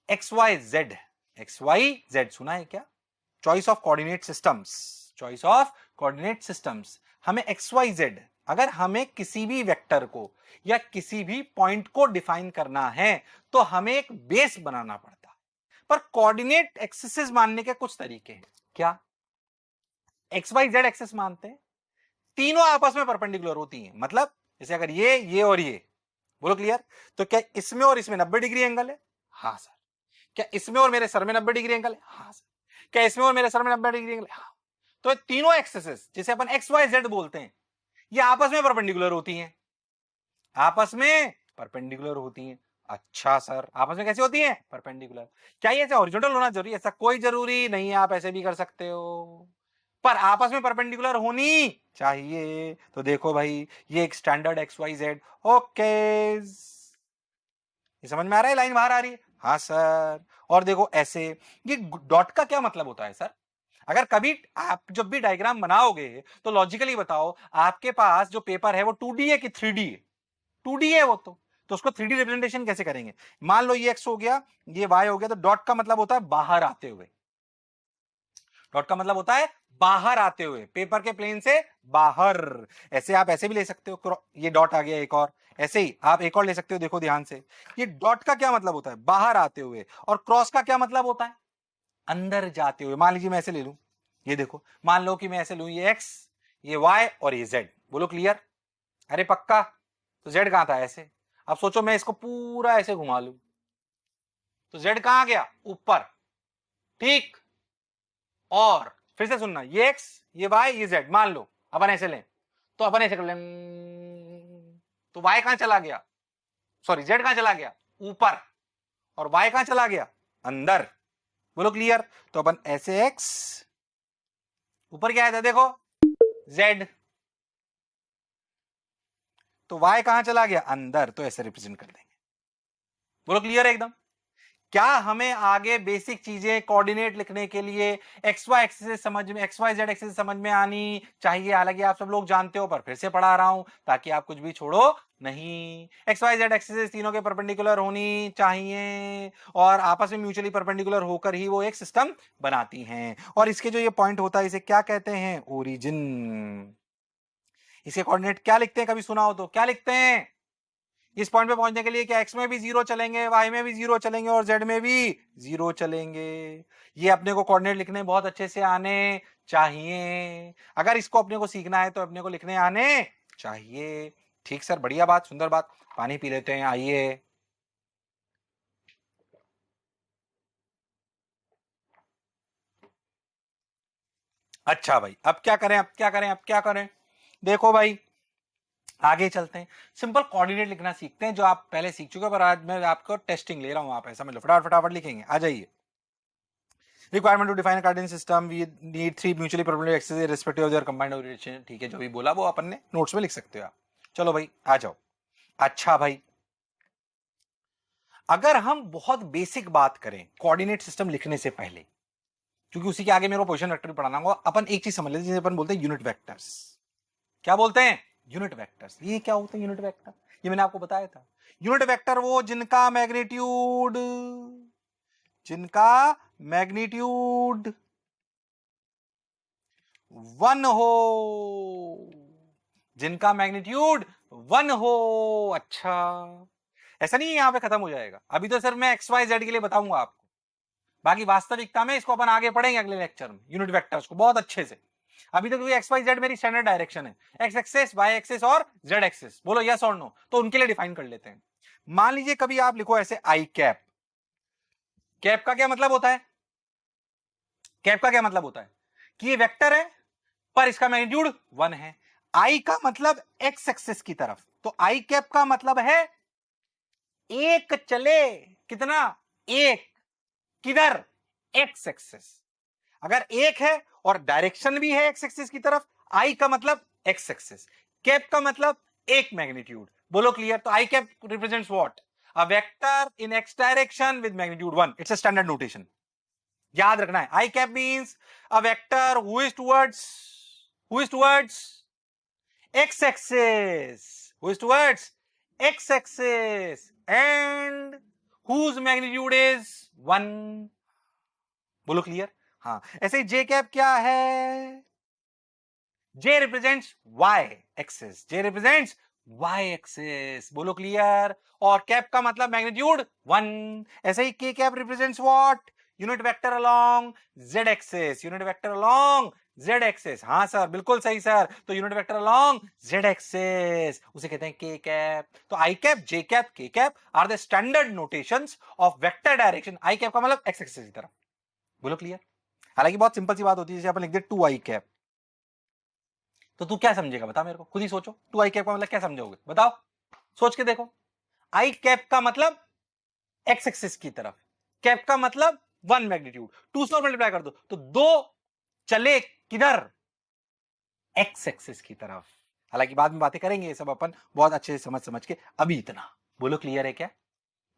X Y Z, X Y Z सुना है क्या? Choice of coordinate systems, choice of coordinate systems, हमें एक्स वाई जेड, अगर हमें किसी भी वेक्टर को या किसी भी पॉइंट को डिफाइन करना है तो हमें एक बेस बनाना पड़ता है। पर कोऑर्डिनेट एक्सिस मानने के कुछ तरीके हैं। क्या? एक्स वाई जेड एक्सिस मानते हैं, तीनों आपस में परपेंडिकुलर होती हैं, मतलब जैसे अगर ये और ये, बोलो क्लियर? तो क्या इसमें और इसमें 90 डिग्री एंगल है? हाँ सर। क्या इसमें और मेरे सर में 90 डिग्री एंगल है? हाँ सर। क्या इसमें और मेरे सर में 90 डिग्री एंगल है? हाँ। तो तीनों एक्सेस जिसे अपन एक्स वाई जेड बोलते हैं ये आपस में परपेंडिकुलर होती हैं, आपस में परपेंडिकुलर होती हैं। अच्छा सर, आपस में कैसे होती हैं? परपेंडिकुलर। क्या ये ऐसे हॉरिजॉन्टल होना जरूरी है? ऐसा कोई जरूरी नहीं है, आप ऐसे भी कर सकते हो, पर आपस में परपेंडिकुलर होनी चाहिए। तो देखो भाई, ये एक standard X Y Z, okay, ये समझ में आ रहा है? लाइन बाहर आ रही है? हाँ सर। और देखो ऐसे, ये डॉट का क्या मतलब होता है सर? अगर कभी आप जब भी डायग्राम बनाओगे तो लॉजिकली बताओ, आपके पास जो पेपर है वो 2D है कि 3D है? 2D है वो, तो उसको 3D रिप्रेजेंटेशन कैसे करेंगे? मान लो ये x हो गया, ये y हो गया, तो डॉट का मतलब होता है बाहर आते हुए, डॉट का मतलब होता है बाहर आते हुए, पेपर के प्लेन से बाहर। ऐसे आप ऐसे भी ले सकते हो, ये डॉट आ गया एक और, ऐसे ही आप एक और ले सकते हो। देखो ध्यान से, ये डॉट का क्या मतलब होता है? बाहर आते हुए। और क्रॉस का क्या मतलब होता है? अंदर जाते हुए। मान लीजिए मैं ऐसे ले लूं, ये देखो, मान लो कि मैं ऐसे लूं, ये x, ये y और ये z। बोलो क्लियर? अरे पक्का? तो z कहां था? ऐसे। अब सोचो मैं इसको पूरा ऐसे घुमा लूं तो z कहां गया? ऊपर, ठीक। और फिर से सुनना, ये x, ये y, ये z, मान लो अपन ऐसे लें, तो अपन ऐसे कर लें, तो y कहां चला गया? सॉरी, z कहां चला गया? ऊपर। और y कहां चला गया? अंदर। बोलो क्लियर? तो अपन ऐसे x, ऊपर क्या आया था देखो, z, तो y कहां चला गया? अंदर, तो ऐसे रिप्रेजेंट कर देंगे। बोलो क्लियर है एकदम? क्या हमें आगे बेसिक चीजें कोऑर्डिनेट लिखने के लिए एक्स वाई एक्सिस समझ में, एक्स वाई जेड एक्सिस समझ में आनी चाहिए? हालांकि आप सब लोग जानते हो, पर फिर से पढ़ा रहा हूं ताकि आप कुछ भी छोड़ो नहीं। एक्स वाई जेड एक्सिस तीनों के परपेंडिकुलर होनी चाहिए और आपस में म्यूचुअली परपेंडिकुलर होकर ही वो एक सिस्टम बनाती हैं। और इसके जो ये पॉइंट होता है इसे क्या कहते हैं? ओरिजिन। इसके कोऑर्डिनेट क्या लिखते हैं? कभी सुना हो तो क्या लिखते हैं? इस पॉइंट पे पहुंचने के लिए क्या एक्स में भी 0 चलेंगे, वाई में भी 0 चलेंगे और जेड में भी 0 चलेंगे। ये अपने को कोऑर्डिनेट लिखने बहुत अच्छे से आने चाहिए। अगर इसको अपने को सीखना है तो अपने को लिखने आने चाहिए। ठीक सर, बढ़िया बात, सुंदर बात। पानी पी लेते हैं, आइए। अच्छा भाई, अब क्या करें, अब क्या करें, अब क्या करें? देखो भाई, आगे चलते हैं। सिंपल कोऑर्डिनेट लिखना सीखते हैं, जो आप पहले सीख चुके हो, पर आज मैं आपको टेस्टिंग ले रहा हूं। आप ऐसा समझ लो, फटाफट फटाफट लिखेंगे, आ जाइए। Requirement to define coordinate system, we need 3 mutually proportional axes respective of their combined orientation. ठीक है, जो भी बोला वो अपन ने नोट्स में लिख सकते हो आप। चलो भाई, आ जाओ। अच्छा भाई, अगर हम बहुत बेसिक बात करें कोऑर्डिनेट सिस्टम लिखने से पहले, क्योंकि उसी के आगे मेरे को पोजीशन वेक्टर पढ़ाना होगा, अपन एक चीज समझ लेते हैं जिसे अपन बोलते हैं यूनिट वेक्टर्स। क्या बोलते हैं? Unit vectors. ये क्या होते हैं यूनिट वेक्टर? ये मैंने आपको बताया था। यूनिट वेक्टर वो जिनका मैग्नीट्यूड 1 हो, जिनका मैग्नीट्यूड 1 हो। अच्छा, ऐसा नहीं है यहां पे खत्म हो जाएगा। अभी तो सर मैं एक्स वाई जेड के लिए बताऊंगा आपको, बाकी वास्तविकता में इसको अपन आगे पढ़ेंगे अगले लेक्चर में, यूनिट वेक्टर्स को बहुत अच्छे से। अभी तक एक्स वाई जेड मेरी स्टैंडर्ड डायरेक्शन है, एक्स एक्सेस, वाई एक्सेस और जेड एक्सेस। बोलो यस और नो, तो उनके लिए डिफाइन कर लेते हैं। मान लीजिए कभी आप लिखो ऐसे आई कैप। कैप का क्या मतलब होता है? कैप का क्या मतलब होता है कि ये वेक्टर है पर इसका मैग्नीट्यूड 1 है। आई का मतलब एक्स एक्सेस की तरफ, तो आई कैप का मतलब है एक चले। कितना? एक। किधर? X axes. अगर एक है और डायरेक्शन भी है एक्स एक्सिस की तरफ, आई का मतलब एक्स एक्सिस, कैप का मतलब एक मैग्नीट्यूड। बोलो क्लियर? तो आई cap represents what? A vector in x direction with magnitude 1। It's a standard notation, याद रखना है। I cap means a vector who is towards x axis, who is towards x axis and whose magnitude is 1। बोलो क्लियर? हाँ, ऐसे ही जे कैप क्या है? J represents Y axis, J represents Y axis. बोलो क्लियर? और कैप का मतलब मैग्नीट्यूड 1। ऐसे ही K cap represents what? Unit vector along Z axis, unit vector along Z axis. हाँ सर, बिल्कुल सही सर। तो unit vector along Z axis उसे कहते हैं के कैप। तो आई cap, J cap, K cap are the standard notations of vector direction. I cap का मतलब एक्स एक्सिस की तरफ। बोलो क्लियर? हालांकि बहुत सिंपल सी बात होती है, जैसे अपन लिख दे 2 आई कैप, तो तू क्या समझेगा बता मेरे को, खुद ही सोचो। 2 आई कैप का मतलब क्या समझोगे बताओ, सोच के देखो। आई कैप का मतलब एक्स एक्सिस की तरफ, कैप का मतलब 1 मैग्नीट्यूड, 2 से मल्टीप्लाई कर दो तो 2 चले किधर? एक्स एक्सिस की तरफ। हालांकि बाद में बातें करेंगे ये सब अपन बहुत अच्छे से समझ समझ के, अभी इतना। बोलो क्लियर है क्या?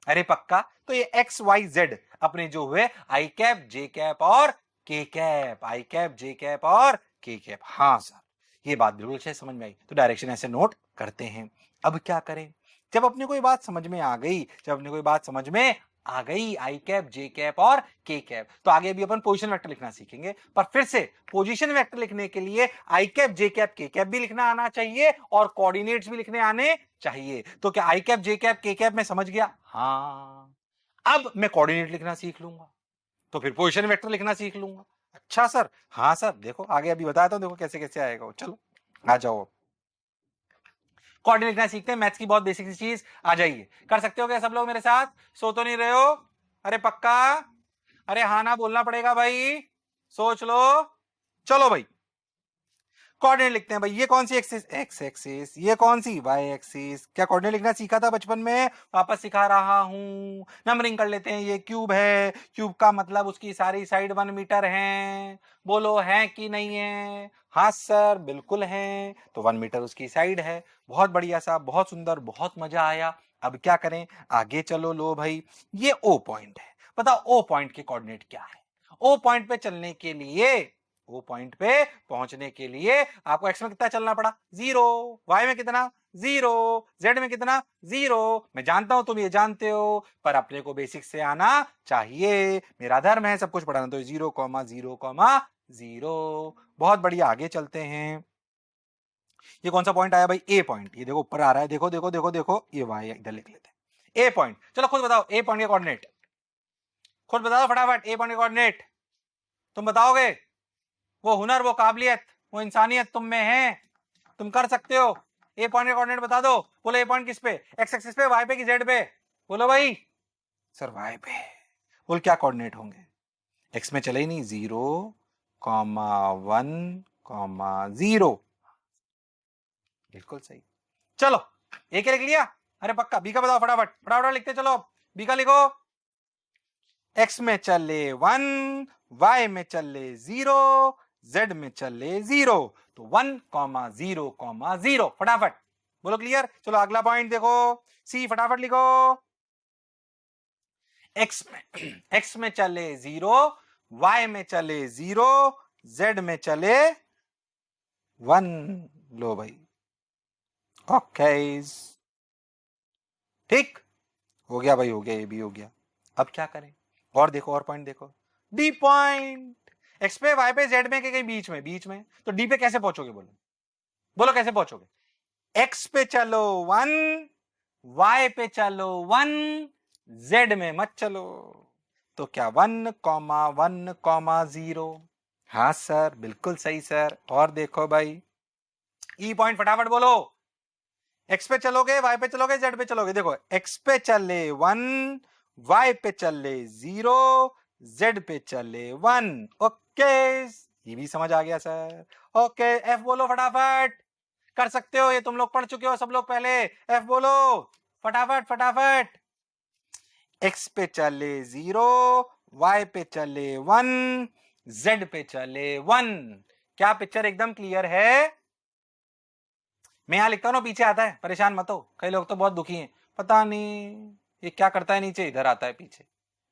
अरे पक्का। तो ये एक्स वाई जेड अपने जो हुए आई कैप, जे कैप और के कैप, आई कैप, जे कैप और के कैप। हाँ सर, ये बात बिल्कुल अच्छे से समझ में आई। तो डायरेक्शन ऐसे नोट करते हैं। अब क्या करें? जब अपने को ये बात समझ में आ गई, जब अपने को ये बात समझ में आ गई आई कैप, जे कैप और के कैप, तो आगे भी अपन पोजीशन वेक्टर लिखना सीखेंगे। पर फिर से पोजीशन वेक्टर लिखने के लिए आई cap, J cap, K cap भी लिखना आना चाहिए और कोऑर्डिनेट्स भी लिखने आने चाहिए। तो क्या आई cap, J cap, K cap में समझ गया? हाँ। अब मैं कोऑर्डिनेट लिखना सीख लूंगा, तो फिर पोजीशन वेक्टर लिखना सीख लूंगा। अच्छा सर, हाँ सर, देखो आगे अभी बताया था, देखो कैसे कैसे आएगा वो। चलो आ जाओ, कोऑर्डिनेट लिखना सीखते हैं। मैथ्स की बहुत बेसिक चीज, आ जाइए। कर सकते हो क्या सब लोग मेरे साथ? सो तो नहीं रहे हो? अरे पक्का? अरे हाँ ना बोलना पड़ेगा भाई, सोच लो। चलो भाई, कोऑर्डिनेट लिखते हैं भाई। ये कौन सी एक्सिस? X axis. ये कौन सी? Y axis. क्या कोऑर्डिनेट लिखना सीखा था बचपन में? वापस सिखा रहा हूं। नंबरिंग कर लेते हैं। ये क्यूब है, क्यूब का मतलब उसकी सारी साइड 1 मीटर है। बोलो है कि नहीं है? हाँ सर, बिल्कुल है। तो 1 मीटर उसकी साइड है। बहुत बढ़िया साहब, बहुत सुंदर, बहुत मजा आया। अब क्या करें? आगे चलो। लो भाई, ये ओ पॉइंट है। बताओ ओ पॉइंट के कोऑर्डिनेट क्या है? ओ पॉइंट पे चलने के लिए, वो पॉइंट पे पहुंचने के लिए आपको एक्स में कितना चलना पड़ा? 0। वाई में कितना? 0। जेड में कितना? 0। मैं जानता हूं तुम ये जानते हो, पर अपने को बेसिक से आना चाहिए। मेरा धर्म है सब कुछ पढ़ाना। तो 0, 0, 0। बहुत बढ़िया, आगे चलते हैं। ये कौन सा पॉइंट आया भाई? ए पॉइंट। ये देखो ऊपर आ रहा है, देखो देखो देखो देखो, ये वाई इधर लिख लेते हैं, ए पॉइंट। चलो खुद बताओ ए पॉइंट के कोऑर्डिनेट, खुद बता दो फटाफट ए पॉइंट के कोऑर्डिनेट। तुम बताओगे? वो हुनर, वो काबिलियत, वो इंसानियत तुम में है, तुम कर सकते हो। ए पॉइंट के कोऑर्डिनेट बता दो। बोलो ए पॉइंट किस पे? एक्स एक्सिस पे, वाई पे कि जेड पे? बोलो भाई। सर वाई पे। बोल क्या कोऑर्डिनेट होंगे? एक्स में चले ही नहीं, 0, 1, 0। बिल्कुल सही। चलो ए के लिख लिया? अरे पक्का। बी का बताओ फटाफट, फटाफट लिखते चलो। बी का लिखो। एक्स में चले 1, वाई में चले 0, जेड में चले 0, तो 1, 0, 0। फटाफट बोलो क्लियर। चलो अगला पॉइंट देखो, सी फटाफट लिखो। एक्स में चले 0, वाई में चले 0, जेड में चले 1। लो भाई ओके ठीक हो गया भाई, हो गया, ये भी हो गया। अब क्या करें? और देखो, और पॉइंट देखो, डी पॉइंट। एक्स पे, वाई पे, जेड में के कहीं बीच में, बीच में, तो डी पे कैसे पहुंचोगे? बोलो बोलो कैसे पहुंचोगे? एक्स पे चलो 1, वाई पे चलो 1, जेड में मत चलो, तो क्या 1, 1, 0। हाँ सर बिल्कुल सही सर। और देखो भाई ई पॉइंट फटाफट बोलो। एक्स पे चलोगे, वाई पे चलोगे, जेड पे चलोगे? देखो एक्स पे चले 1, वाई पे चले 0, जेड पे चले 1। ओके ये भी समझ आ गया सर। ओके एफ बोलो फटाफट। कर सकते हो, ये तुम लोग पढ़ चुके हो सब लोग पहले। एफ बोलो फटाफट फटाफट। एक्स पे चले 0, वाई पे चले 1, जेड पे चले 1। क्या पिक्चर एकदम क्लियर है? मैं यहां लिखता हूं ना, पीछे आता है, परेशान मत हो। कई लोग तो बहुत दुखी हैं, पता नहीं ये क्या करता है, नीचे इधर आता है पीछे,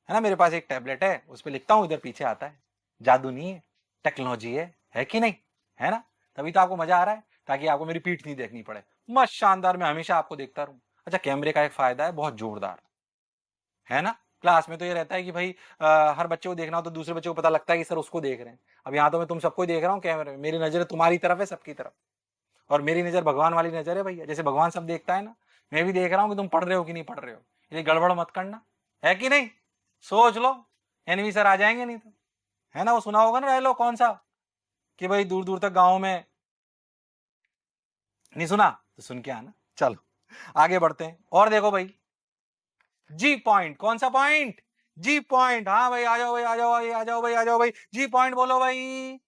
है ना। मेरे पास एक टैबलेट है, उस पर लिखता हूं, इधर पीछे आता है। जादू नहीं है, टेक्नोलॉजी है कि नहीं? है ना। तभी तो आपको मजा आ रहा है, ताकि आपको मेरी पीठ नहीं देखनी पड़े। मस्त शानदार, मैं हमेशा आपको देखता रहूं। अच्छा कैमरे का एक फायदा है बहुत जोरदार, है ना। क्लास में तो ये रहता है कि भाई हर बच्चे को देखना हो तो दूसरे बच्चे को पता लगता है कि सर उसको देख रहे हैं। अब यहाँ तो मैं तुम सबको देख रहा हूँ कैमरे में, मेरी नजर तुम्हारी तरफ है, सबकी तरफ। और मेरी नजर भगवान वाली नजर है भैया, जैसे भगवान सब देखता है ना, मैं भी देख रहा हूं कि तुम पढ़ रहे हो कि नहीं पढ़ रहे हो। ये गड़बड़ मत करना, है कि नहीं? सोच लो, एनवी सर आ जाएंगे नहीं तो, है ना। वो सुना होगा ना डायलॉग, कौन सा, कि भाई दूर दूर तक गाँव में, नहीं सुना तो सुन के आना। चलो आगे बढ़ते हैं। और देखो भाई जी पॉइंट, कौन सा पॉइंट? जी पॉइंट। हाँ भाई आ जाओ भाई, आ जाओ भाई, आ जाओ भाई, आ जाओ भाई। जी पॉइंट बोलो भाई।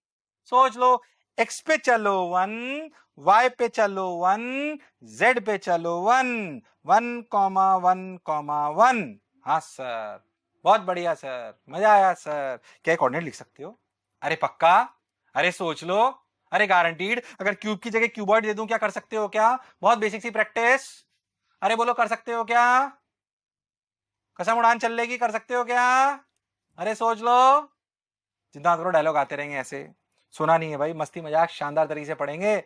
सोच लो, एक्स पे चलो 1, वाई पे चलो 1, जेड पे चलो 1, 1, 1, 1। हाँ सर बहुत बढ़िया सर, मजा आया सर। क्या कोऑर्डिनेट लिख सकते हो? अरे पक्का, अरे सोच लो, अरे गारंटीड। अगर क्यूब की जगह क्यूबॉइड दे दूं, क्या कर सकते हो क्या? बहुत बेसिक सी प्रैक्टिस। अरे बोलो कर सकते हो क्या? कसम उड़ान चल लेगी, कर सकते हो क्या? अरे सोच लो। जितना करो डायलॉग आते रहेंगे ऐसे, सुना नहीं है भाई। मस्ती मजाक शानदार तरीके से पढ़ेंगे,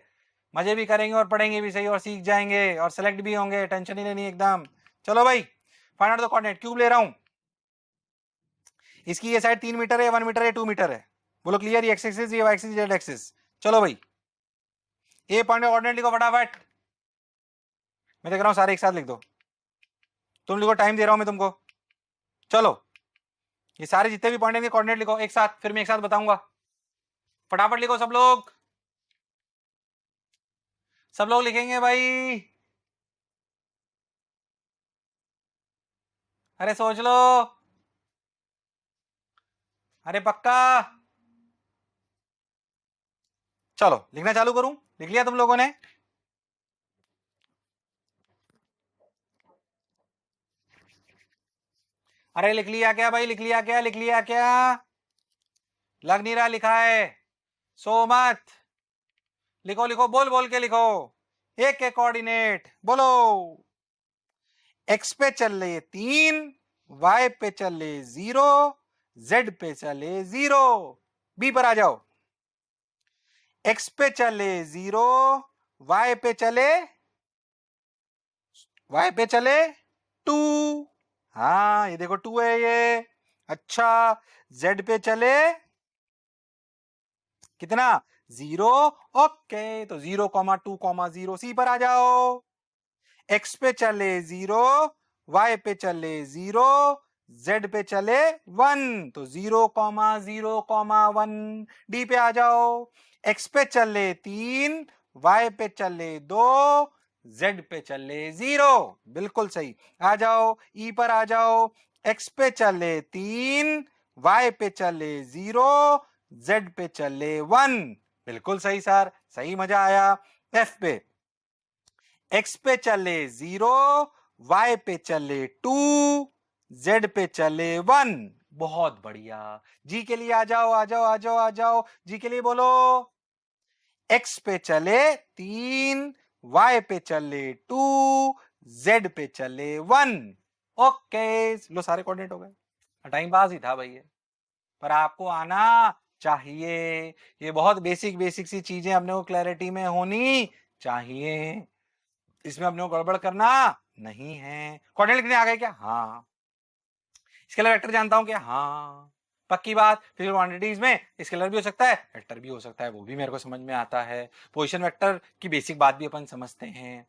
मजे भी करेंगे और पढ़ेंगे भी सही, और सीख जाएंगे और सेलेक्ट भी होंगे, टेंशन ही लेनी एकदम। चलो भाई find out the coordinate. Cube ले रहा हूं, इसकी ये साइड 3 मीटर है, 1 मीटर है, 2 मीटर है। बोलो क्लियर? ये एक्स एक्सिस, ये वाई एक्सिस, जेड एक्सिस। चलो भाई ए पॉइंट कोऑर्डिनेट लिखो फटाफट। मैं देख रहा हूं सारे एक साथ लिख दो। तुम लिखो, टाइम दे रहा हूं मैं तुमको। चलो ये सारे जितने भी पॉइंट हैं कोऑर्डिनेट लिखो एक साथ, फिर मैं एक साथ बताऊंगा। फटाफट लिखो सब लोग, सब लोग लिखेंगे भाई। अरे सोच लो, अरे पक्का। चलो लिखना चालू करूं? लिख लिया तुम लोगों ने? अरे लिख लिया क्या भाई? लिख लिया क्या? लिख लिया क्या? लग नहीं रहा लिखा है, सो मत। लिखो लिखो, बोल बोल के लिखो। एक के कोऑर्डिनेट बोलो। एक्स पे चले 3, वाई पे चले 0, जेड पे चले 0। बी पर आ जाओ। एक्स पे चले 0, वाई पे चले, वाई पे चले 2। हाँ ये देखो 2 है ये। अच्छा जेड पे चले, कितना 0। ओके, तो 0,2,0 सी पर आ जाओ। x पे चले 0, y पे चले 0, z पे चले 1, तो 0,0,1 डी पे आ जाओ। x पे चले 3, y पे चले 2, z पे चले 0, बिल्कुल सही। आ जाओ ई पर आ जाओ। x पे चले 3, y पे चले 0, z पे चले 1, बिल्कुल सही सर, सही, मजा आया। f पे x पे चले 0, y पे चले 2, z पे चले 1, बहुत बढ़िया। जी के लिए आ जाओ, आ जाओ, आ जाओ, आ जाओ, जी के लिए बोलो। x पे चले 3, y पे चले 2, z पे चले 1। ओके, लो सारे कोऑर्डिनेट हो गए। टाइम पास ही था भैया, पर आपको आना चाहिए। ये बहुत बेसिक बेसिक सी चीजें अपने को क्लैरिटी में होनी चाहिए, इसमें अपने को गड़बड़ करना नहीं है। कोऑर्डिनेट लिखने आ गए क्या? हाँ। स्केलर वेक्टर जानता हूं क्या? हाँ। पक्की बात। फिजिकल क्वांटिटीज में स्केलर भी हो सकता है, वेक्टर भी हो सकता है, वो भी मेरे को समझ में आता है। पोजीशन वेक्टर की बेसिक बात भी अपन समझते हैं,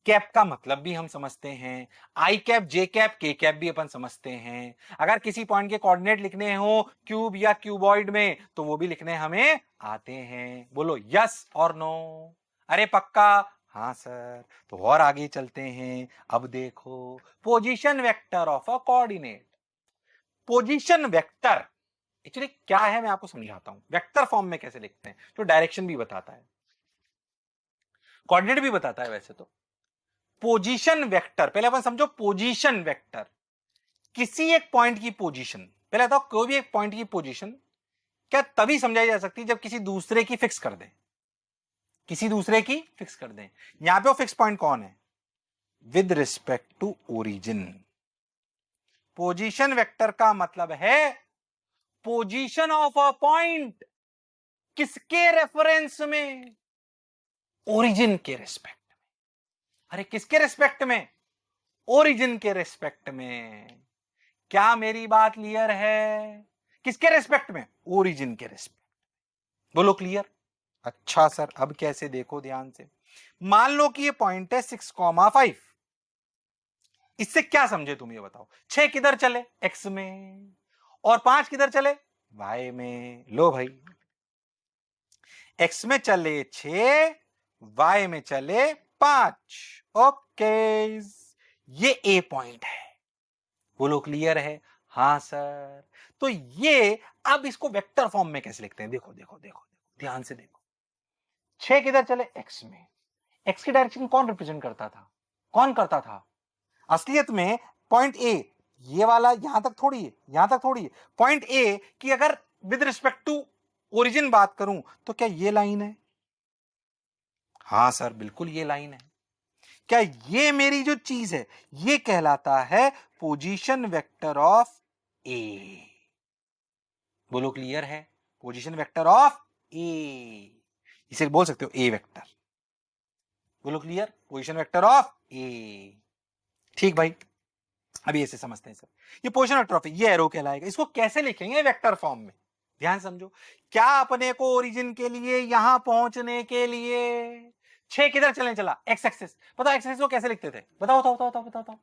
कैप का मतलब भी हम समझते हैं, आई cap, J cap, K cap भी अपन समझते हैं। अगर किसी पॉइंट के कोऑर्डिनेट लिखने हो क्यूब या क्यूबॉइड में, तो वो भी लिखने हमें आते हैं। बोलो यस और नो? अरे पक्का? हाँ सर। तो और आगे चलते हैं। अब देखो, position vector of a coordinate. Position vector actually क्या है मैं आपको समझाता हूं। वेक्टर फॉर्म में कैसे लिखते हैं, तो डायरेक्शन भी बताता है, कोऑर्डिनेट भी बताता है। वैसे तो पोजीशन वेक्टर, पहले अपन समझो पोजीशन वेक्टर, किसी एक पॉइंट की पोजीशन, पहले बताओ कोई भी एक पॉइंट की पोजीशन क्या तभी समझाई जा सकती है जब किसी दूसरे की फिक्स कर दें, किसी दूसरे की फिक्स कर दें। यहां पे वो फिक्स पॉइंट कौन है? With respect to origin. Position vector का मतलब है पोजीशन ऑफ अ पॉइंट किसके रेफरेंस में? ओरिजिन के रेस्पेक्ट में। अरे किसके रेस्पेक्ट में? ओरिजिन के रेस्पेक्ट में। क्या मेरी बात क्लियर है? किसके रेस्पेक्ट में? ओरिजिन के रेस्पेक्ट। बोलो क्लियर? अच्छा सर, अब कैसे? देखो ध्यान से। मान लो कि ये पॉइंट है 6,5। इससे क्या समझे तुम ये बताओ? 6 किधर चले? x में, और 5 किधर चले? y में। लो भाई, x में चले 6, y में चले 5। ओके, ये a पॉइंट है। बोलो क्लियर है? हाँ सर। तो ये अब इसको वेक्टर फॉर्म में कैसे लिखते हैं? देखो देखो देखो, ध्यान से देखो। 6 किधर चले? x में। x की डायरेक्शन कौन रिप्रेजेंट करता था? कौन करता था? असलियत में पॉइंट ए, ये वाला यहां तक थोड़ी है, यहां तक थोड़ी है। पॉइंट ए की अगर विद रिस्पेक्ट टू ओरिजिन बात करूं तो क्या ये लाइन है? हाँ सर, बिल्कुल ये लाइन है। क्या ये मेरी जो चीज है ये कहलाता है पोजीशन वेक्टर ऑफ ए? बोलो क्लियर है? पोजीशन वेक्टर ऑफ ए, इसे बोल सकते हो ए वेक्टर। बोलो क्लियर? पोजीशन वेक्टर ऑफ ए। ठीक भाई, अभी ऐसे समझते हैं सर। ये पोजीशन वेक्टर ऑफ ए, ये एरो कहलाएगा। इसको कैसे लिखेंगे वेक्टर फॉर्म में? ध्यान समझो। क्या अपने को ओरिजिन के लिए यहां पहुंचने के लिए 6 किधर चलने चला? X axis. बताओ एक्स एक्सिस को कैसे लिखते थे? बताओ बताओ बताओ बताओ बताओ।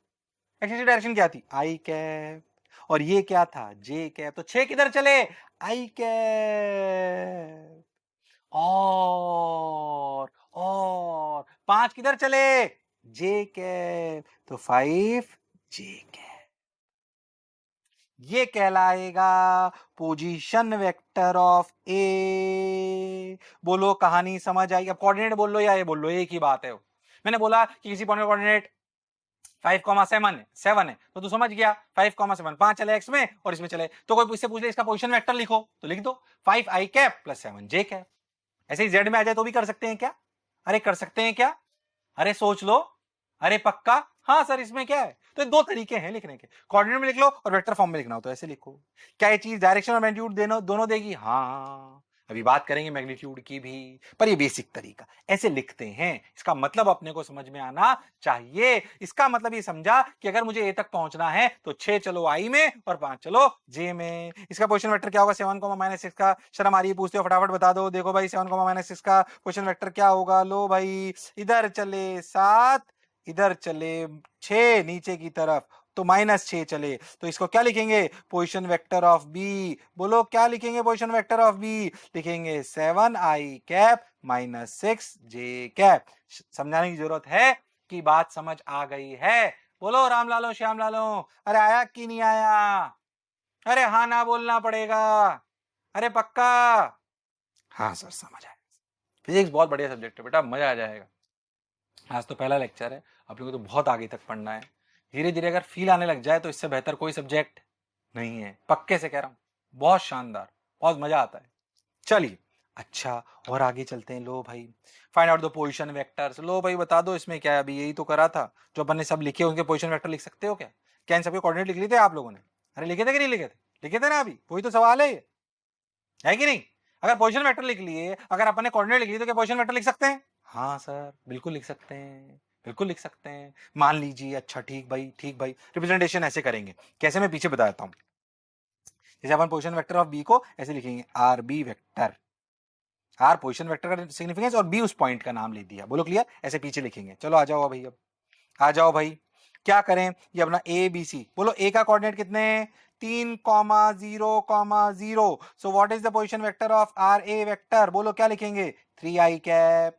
एक्सिस की डायरेक्शन क्या थी? आई कैप, और ये क्या था? जे कैप। तो 6 किधर चले? आई कैप। और 5 किधर चले? जे कैप। तो 5 जे कैप। ये कहलाएगा पोजीशन वेक्टर ऑफ ए। बोलो कहानी समझ आई? अब कोऑर्डिनेट बोल लो या ये बोल लो, एक ही बात है। मैंने बोला कि किसी पॉइंट का कोऑर्डिनेट 5,7 है, तो तू समझ गया 5,7, 5 चले x में और इसमें चले, तो कोई इससे पूछ ले इसका पोजीशन वेक्टर लिखो, तो लिख दो 5 i cap plus 7 j cap. ऐसे ही z में आ जाए तो भी कर सकते हैं क्या? अरे कर सकते हैं क्या? अरे सोच लो। अरे पक्का? हाँ सर, इसमें क्या है? तो दो तरीके हैं लिखने के, कोऑर्डिनेट में लिख लो और वेक्टर फॉर्म में लिखना हो तो ऐसे लिखो। क्या ये चीज डायरेक्शन और मैग्नीट्यूड दोनों देगी? हाँ। अभी बात करेंगे मैग्नीट्यूड की भी, पर ये बेसिक तरीका ऐसे लिखते हैं, इसका मतलब अपने को समझ में आना चाहिए। इसका मतलब ये समझा कि अगर मुझे ए तक पहुंचना है तो 6 चलो आई में और 5 चलो जे में। इसका पोजीशन वेक्टर क्या होगा? 7, -6 का। शर्म आ रही है पूछते हो, फटाफट बता दो। देखो भाई 7, -6 का पोजीशन वेक्टर क्या होगा? लो भाई, इधर चले 7, इधर चले 6 नीचे की तरफ, तो -6 चले, तो इसको क्या लिखेंगे? Position vector of B. बोलो क्या लिखेंगे पोजीशन वेक्टर ऑफ बी? लिखेंगे 7i कैप -6j कैप। समझाने की जरूरत है कि बात समझ आ गई है? बोलो राम लालो श्याम लालो, अरे आया कि नहीं आया? अरे हाँ ना बोलना पड़ेगा, अरे पक्का? हाँ सर समझ आया। फिजिक्स बहुत बढ़िया सब्जेक्ट है बेटा, मजा आ जाएगा। आज तो पहला लेक्चर है, अपने को तो बहुत आगे तक पढ़ना है। धीरे धीरे अगर फील आने लग जाए तो इससे बेहतर कोई सब्जेक्ट नहीं है, पक्के से कह रहा हूं। बहुत शानदार, बहुत मजा आता है। चलिए अच्छा, और आगे चलते हैं। लो भाई, find out the position vectors. लो भाई बता दो इसमें क्या है? अभी यही तो करा था, जो अपन ने सब लिखे उनके पोजीशन वेक्टर लिख सकते हो क्या? क्या इन सबके कोऑर्डिनेट लिख लिए थे आप लोगों ने? अरे लिखे थे कि नहीं लिखे थे? लिखे थे ना? अभी वही तो सवाल है ये, है कि नहीं? अगर पोजीशन वेक्टर लिख लिए, अगर अपन ने कोऑर्डिनेट लिख लिए, तो क्या पोजीशन वेक्टर लिख सकते हैं? हाँ सर बिल्कुल लिख सकते हैं, बिल्कुल लिख सकते हैं। मान लीजिए, अच्छा ठीक भाई, ठीक भाई, रिप्रेजेंटेशन ऐसे करेंगे। कैसे? मैं पीछे बता देता हूं। जैसे अपन पोजीशन वेक्टर ऑफ बी को ऐसे लिखेंगे, R B vector. R position vector का सिग्निफिकेंस और बी उस पॉइंट का नाम ले दिया। बोलो क्लियर? ऐसे पीछे लिखेंगे। चलो आ जाओ भाई, अब आ जाओ भाई। क्या करें? ये अपना ए बी सी। बोलो ए का कोऑर्डिनेट कितने? 3,0,0। So what is the position vector of R A vector? बोलो क्या लिखेंगे? 3i cap.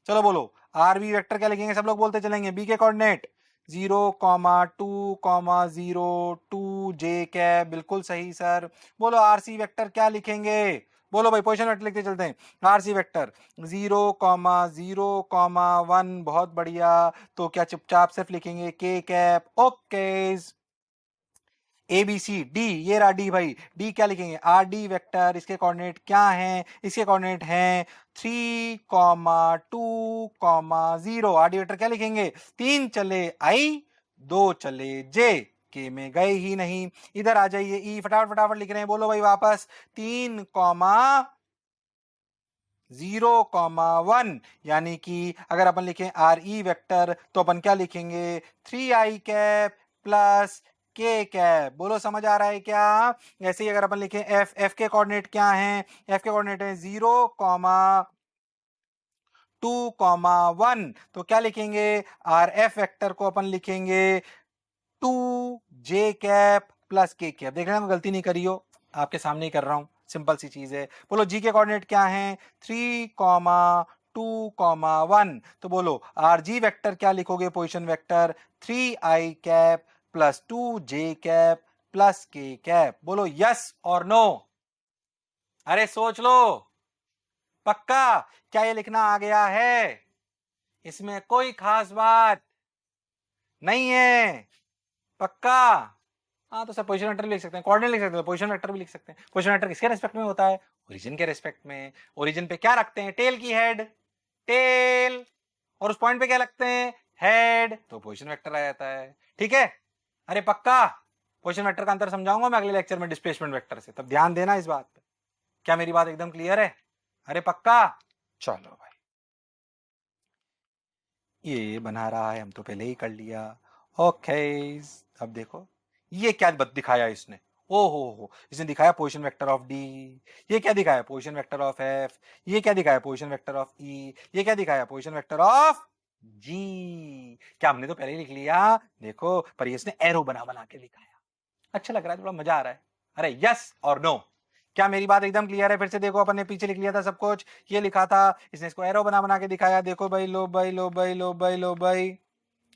चलो बोलो आर बी वेक्टर क्या लिखेंगे? सब लोग बोलते चलेंगे। बी के कोऑर्डिनेट 0,2,0, 2j कैप। बिल्कुल सही सर। बोलो आर सी वेक्टर क्या लिखेंगे? बोलो भाई, पोजीशन वेक्टर लिखते चलते हैं। R C vector 0,0,1। बहुत बढ़िया। तो क्या चुपचाप सिर्फ लिखेंगे K cap? Okay. A B C D, ये रहा डी भाई। डी क्या लिखेंगे? R D vector. इसके कोऑर्डिनेट क्या हैं? इसके कोऑर्डिनेट हैं 3,2,0। आर डी वेक्टर क्या लिखेंगे? 3 चले आई, 2 चले जे, के में गए ही नहीं। इधर आ जाइए, ई फटाफट फटाफट लिख रहे हैं। बोलो भाई वापस, 3,0,1। यानी कि अगर अपन लिखें आर ई वेक्टर तो अपन क्या लिखेंगे? 3i कैप प्लस के कैप। बोलो समझ आ रहा है क्या? ऐसे ही अगर अपन लिखें एफ, एफ के कोऑर्डिनेट क्या हैं? एफ के कोऑर्डिनेट है 0,2,1। तो क्या लिखेंगे? आर एफ वेक्टर को अपन लिखेंगे 2j कैप प्लस के कैप। देख रहे हैं, गलती नहीं करी हो, आपके सामने ही कर रहा हूं, सिंपल सी चीज है। बोलो जी के कोऑर्डिनेट क्या हैं? 3,2,1। तो बोलो आर जी वेक्टर क्या लिखोगे? Position vector 3i cap plus 2j cap plus के कैप। बोलो यस और नो? अरे सोच लो, पक्का? क्या ये लिखना आ गया है? इसमें कोई खास बात नहीं है, पक्का? हाँ तो सर पोजीशन वेक्टर भी लिख सकते हैं, कोऑर्डिनेट लिख सकते हैं, पोजीशन वेक्टर भी लिख सकते हैं। पोजीशन वेक्टर किसके रेस्पेक्ट में होता है? ओरिजिन के रेस्पेक्ट में। ओरिजिन पे क्या रखते हैं? टेल की हेड, टेल। और उस पॉइंट पे क्या लगते हैं? हेड। तो पोजीशन वेक्टर आ जाता है। ठीक है? अरे पक्का? पोजीशन वेक्टर का अंतर समझाऊंगा मैं अगले लेक्चर में डिस्प्लेसमेंट वेक्टर से, तब ध्यान देना इस बात पे। क्या मेरी बात एकदम क्लियर है? अरे पक्का? चलो भाई, ये बना रहा है, हम तो पहले ही कर लिया। ओके, अब देखो ये क्या दिखाया इसने। ओ हो, इसने दिखाया पोजीशन वेक्टर ऑफ डी। ये क्या दिखाया? Position vector of F. ये क्या दिखाया? पोजीशन वेक्टर ऑफ ई। ये क्या दिखाया? पोजीशन वेक्टर ऑफ जी। क्या हमने तो पहले ही लिख लिया, देखो, पर ये इसने एरो बना बना के दिखाया। अच्छा लग रहा है, थोड़ा मजा आ रहा है। अरे यस और नो? क्या मेरी बात एकदम क्लियर है? फिर से देखो, अपन ने पीछे लिख लिया था सब कुछ, ये लिखा था, इसने इसको एरो बना बना के दिखाया। देखो भाई, लो भाई, लो भाई, लो भाई, लो भाई।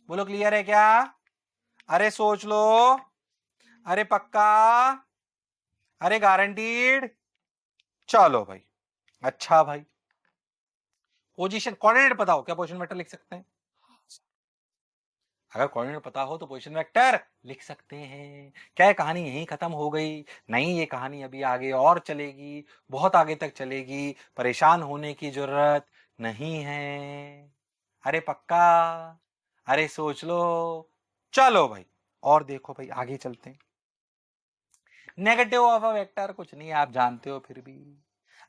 बोलो क्लियर है क्या? अरे सोच लो, अरे पक्का, अरे गारंटीड? चलो भाई, अच्छा भाई, पोजीशन कोऑर्डिनेट पता हो क्या पोजीशन वेक्टर लिख सकते हैं? अगर कोऑर्डिनेट पता हो तो पोजीशन वेक्टर लिख सकते हैं। क्या है, कहानी यहीं खत्म हो गई? नहीं, ये कहानी अभी आगे और चलेगी, बहुत आगे तक चलेगी। परेशान होने की जरूरत नहीं है। अरे पक्का? अरे सोच लो। चलो भाई, और देखो भाई, आगे चलते हैं। नेगेटिव ऑफ अ वेक्टर कुछ नहीं, आप जानते हो फिर भी।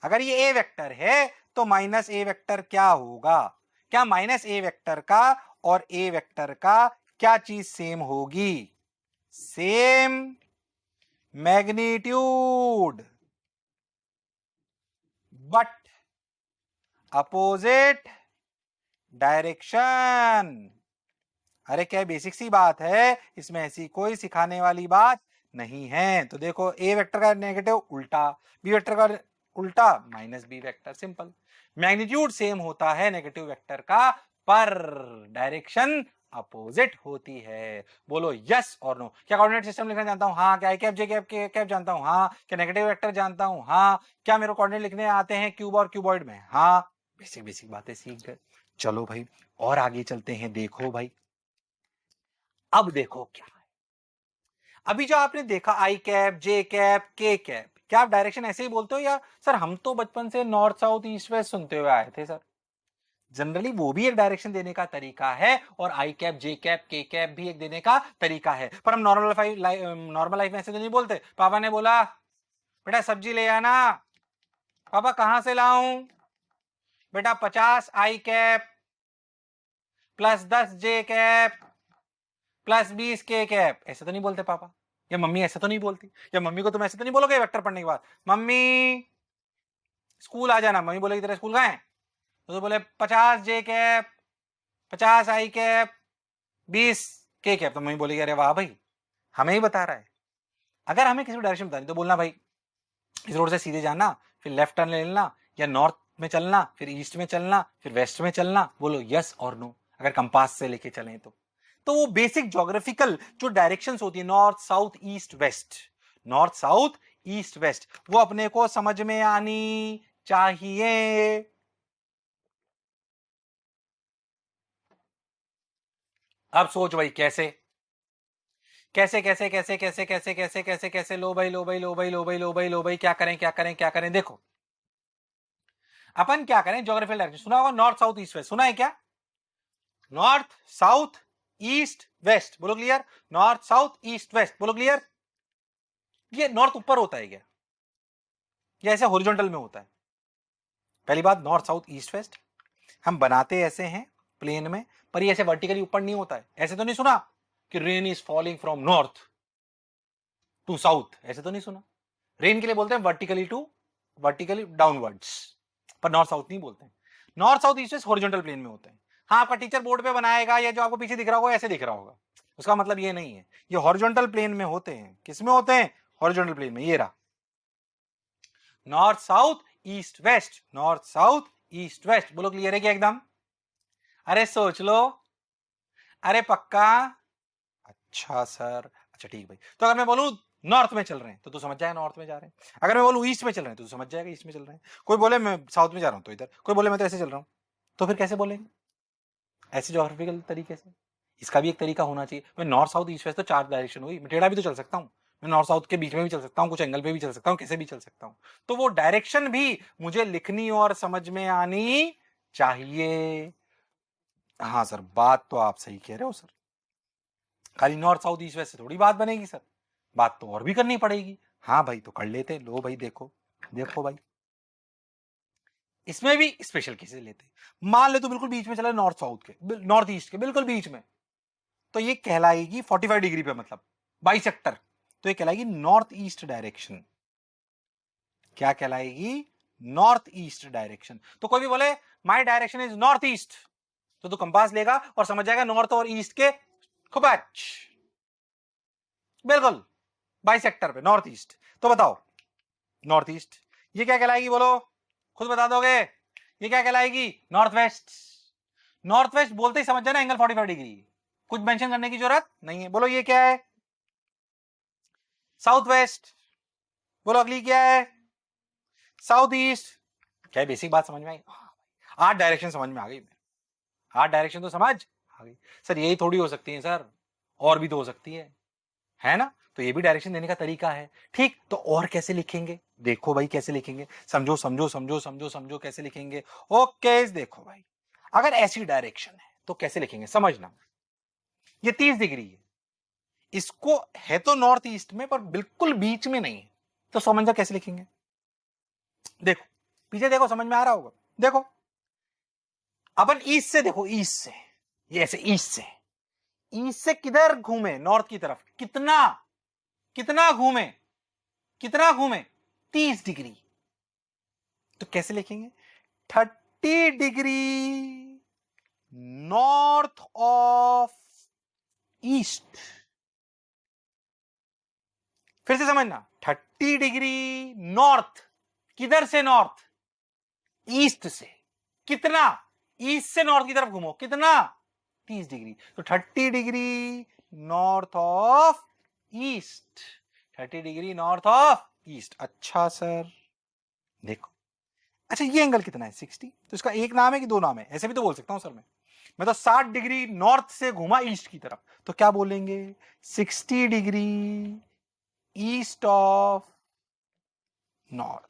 अगर ये ए वेक्टर है तो माइनस ए वेक्टर क्या होगा? क्या माइनस ए वेक्टर का और ए वेक्टर का क्या चीज सेम होगी? Same magnitude but opposite direction. अरे क्या बेसिक सी बात है, इसमें ऐसी कोई सिखाने वाली बात नहीं है। तो देखो ए वेक्टर का नेगेटिव उल्टा, बी वेक्टर का उल्टा minus B vector, simple. Magnitude same होता है नेगेटिव वेक्टर का, पर डायरेक्शन अपोजिट होती है। बोलो यस और नो। क्या कोऑर्डिनेट सिस्टम लिखना जानता हूं? हाँ। क्या आई cap J cap K cap जानता हूं? हाँ। क्या नेगेटिव वेक्टर जानता हूं? हाँ। क्या मेरे को कोऑर्डिनेट लिखने आते हैं क्यूब और क्यूबॉइड में? हाँ। बेसिक बेसिक बातें सीख गए। चलो भाई और आगे चलते हैं। देखो भाई अब देखो क्या है। अभी जो आपने देखा आई cap J cap K cap, क्या आप डायरेक्शन ऐसे ही बोलते हो या सर हम तो बचपन से नॉर्थ साउथ ईस्ट वेस्ट सुनते हुए आए थे सर? जनरली वो भी एक डायरेक्शन देने का तरीका है और आई cap J cap K cap भी एक देने का तरीका है, पर हम नॉर्मल लाइफ में ऐसे तो नहीं बोलते। पापा ने बोला बेटा सब्जी ले आना। पापा कहां से लाऊं? बेटा 50 आई कैप प्लस 10 जे कैप प्लस 20 के कैप। ऐसे तो नहीं बोलते पापा, या मम्मी ऐसे तो नहीं बोलती, या मम्मी को तुम ऐसे तो नहीं बोलोगे वेक्टर पढ़ने के बाद, मम्मी स्कूल आ जाना। मम्मी बोलेगी तेरा स्कूल कहाँ है? तो बोले 50 जे कैप 50 आई कैप 20 के कैप। तो मम्मी बोलेगी अरे वाह भाई हमें ही बता रहा है। अगर हमें किसी डायरेक्शन बतानी तो बोलना भाई इस रोड से सीधे जाना, फिर लेफ्ट टर्न ले लेना, या नॉर्थ में चलना, फिर ईस्ट में चलना, फिर वेस्ट में चलना। बोलो यस और नो। अगर कंपास से लेके चलें तो वो बेसिक ज्योग्राफिकल जो डायरेक्शंस होती है north south east waste, north south east waste, वो अपने को समझ में आनी चाहिए। अब सोच भाई कैसे कैसे कैसे कैसे कैसे कैसे कैसे कैसे कैसे लो भाई लो भाई लो भाई लो भाई लो भाई लो भाई क्या करें क्या करें क्या करें? देखो अपन क्या करें, ज्योग्राफिकल डायरेक्शन सुना होगा, नॉर्थ साउथ ईस्ट वेस्ट सुना है क्या? नॉर्थ साउथ ईस्ट वेस्ट बोलो clear. North south east waste बोलो क्लियर। ये नॉर्थ ऊपर होता है क्या, या ऐसे हॉरिजॉन्टल में होता है? पहली बात नॉर्थ साउथ ईस्ट वेस्ट हम बनाते ऐसे हैं प्लेन में, पर ये ऐसे वर्टिकली ऊपर नहीं होता है। ऐसे तो नहीं सुना कि rain is falling from north to south, ऐसे तो नहीं सुना। रेन के लिए बोलते हैं वर्टिकली डाउनवर्ड्स, पर नॉर्थ साउथ नहीं बोलते हैं। North south east west horizontal plane में होते हैं। हाँ आपका टीचर बोर्ड पे बनाएगा या जो आपको पीछे दिख रहा होगा ऐसे दिख रहा होगा, उसका मतलब ये नहीं है। ये हॉरिजॉन्टल प्लेन में होते हैं। किस में होते हैं? हॉरिजॉन्टल प्लेन में। ये रहा north south east waste, north south east waste बोलो क्लियर है क्या एकदम? अरे सोच लो, अरे पक्का? अच्छा सर, अच्छा ठीक भाई। तो अगर मैं बोलूं नॉर्थ में चल रहे हैं तो तू समझ जाएगा नॉर्थ में जा रहे हैं। अगर मैं बोलूं ईस्ट में चल रहे हैं तो तू समझ जाएगा ईस्ट में चल रहे हैं। कोई बोले मैं साउथ में जा रहा हूं तो इधर, कोई बोले मैं तो ऐसे चल रहा हूं, तो फिर कैसे बोलेंगे? ऐसे ज्योग्राफिकल तरीके से। इसका भी एक तरीका होना चाहिए। मैं नॉर्थ साउथ ईस्ट वेस्ट तो 4 डायरेक्शन हुई, मैं टेढ़ा भी तो चल सकता हूँ। मैं नॉर्थ साउथ के बीच में भी चल सकता हूँ, कुछ एंगल पे भी चल सकता हूँ, कैसे भी चल सकता हूँ। तो वो डायरेक्शन भी मुझे लिखनी और समझ में आनी चाहिए। हाँ सर बात तो आप सही कह रहे हो सर, खाली नॉर्थ साउथ ईस्ट वेस्ट से थोड़ी बात बनेगी सर, बात तो और भी करनी पड़ेगी। हाँ भाई तो कर लेते। लो भाई देखो देखो भाई इसमें भी स्पेशल केसेस लेते। मान ले तो बिल्कुल बीच में चला नॉर्थ साउथ के, नॉर्थ ईस्ट के बिल्कुल बीच में, तो ये कहलाएगी 45 डिग्री पे, मतलब बाइसेक्टर। तो ये कहलाएगी नॉर्थ ईस्ट डायरेक्शन। क्या कहलाएगी? North east direction. तो कोई भी बोले my direction is north east, तो तू कंपास लेगा और समझ जाएगा नॉर्थ और ईस्ट के खुबच बिल्कुल बाइसेक्टर पे नॉर्थ ईस्ट। तो बताओ नॉर्थ ईस्ट ये क्या कहलाएगी? बोलो खुद बता दोगे। ये क्या कहलाएगी? North west. नॉर्थ वेस्ट बोलते ही समझ जाना एंगल 45 डिग्री, कुछ मेंशन करने की जरूरत नहीं है। बोलो ये क्या है? South west. बोलो अगली क्या है? South east. क्या बेसिक बात समझ में आई? 8 डायरेक्शन समझ में आ गई। 8 डायरेक्शन तो समझ आ गई। सर यही थोड़ी हो सकती है सर, और भी तो हो सकती है ना? तो ये भी डायरेक्शन देने का तरीका है। ठीक, तो और कैसे लिखेंगे? देखो भाई कैसे लिखेंगे, समझो समझो समझो समझो समझो कैसे लिखेंगे। ओके देखो भाई अगर ऐसी डायरेक्शन है तो कैसे लिखेंगे समझना। ये 30 डिग्री है, इसको है तो नॉर्थ ईस्ट में पर बिल्कुल बीच में नहीं है, तो समझ जाओ कैसे लिखेंगे। देखो पीछे देखो, समझ में आ रहा होगा। देखो अपन ईस्ट से, देखो ईस्ट से, ये ऐसे ईस्ट से किधर घूमे, नॉर्थ की तरफ, कितना कितना घूमे, कितना घूमे, 30 डिग्री। तो कैसे लिखेंगे, 30 डिग्री नॉर्थ ऑफ ईस्ट। फिर से समझना, 30 डिग्री नॉर्थ, किधर से नॉर्थ, ईस्ट से, कितना, ईस्ट से नॉर्थ की तरफ घूमो, कितना, 30 डिग्री। तो 30 degree north of east, 30 degree north of east. अच्छा सर, देखो, अच्छा ये एंगल कितना है, 60। तो इसका एक नाम है कि दो नाम है, ऐसे भी तो बोल सकता हूं सर मैं तो 60 डिग्री नॉर्थ से घूमा ईस्ट की तरफ, तो क्या बोलेंगे, 60 डिग्री ईस्ट ऑफ नॉर्थ।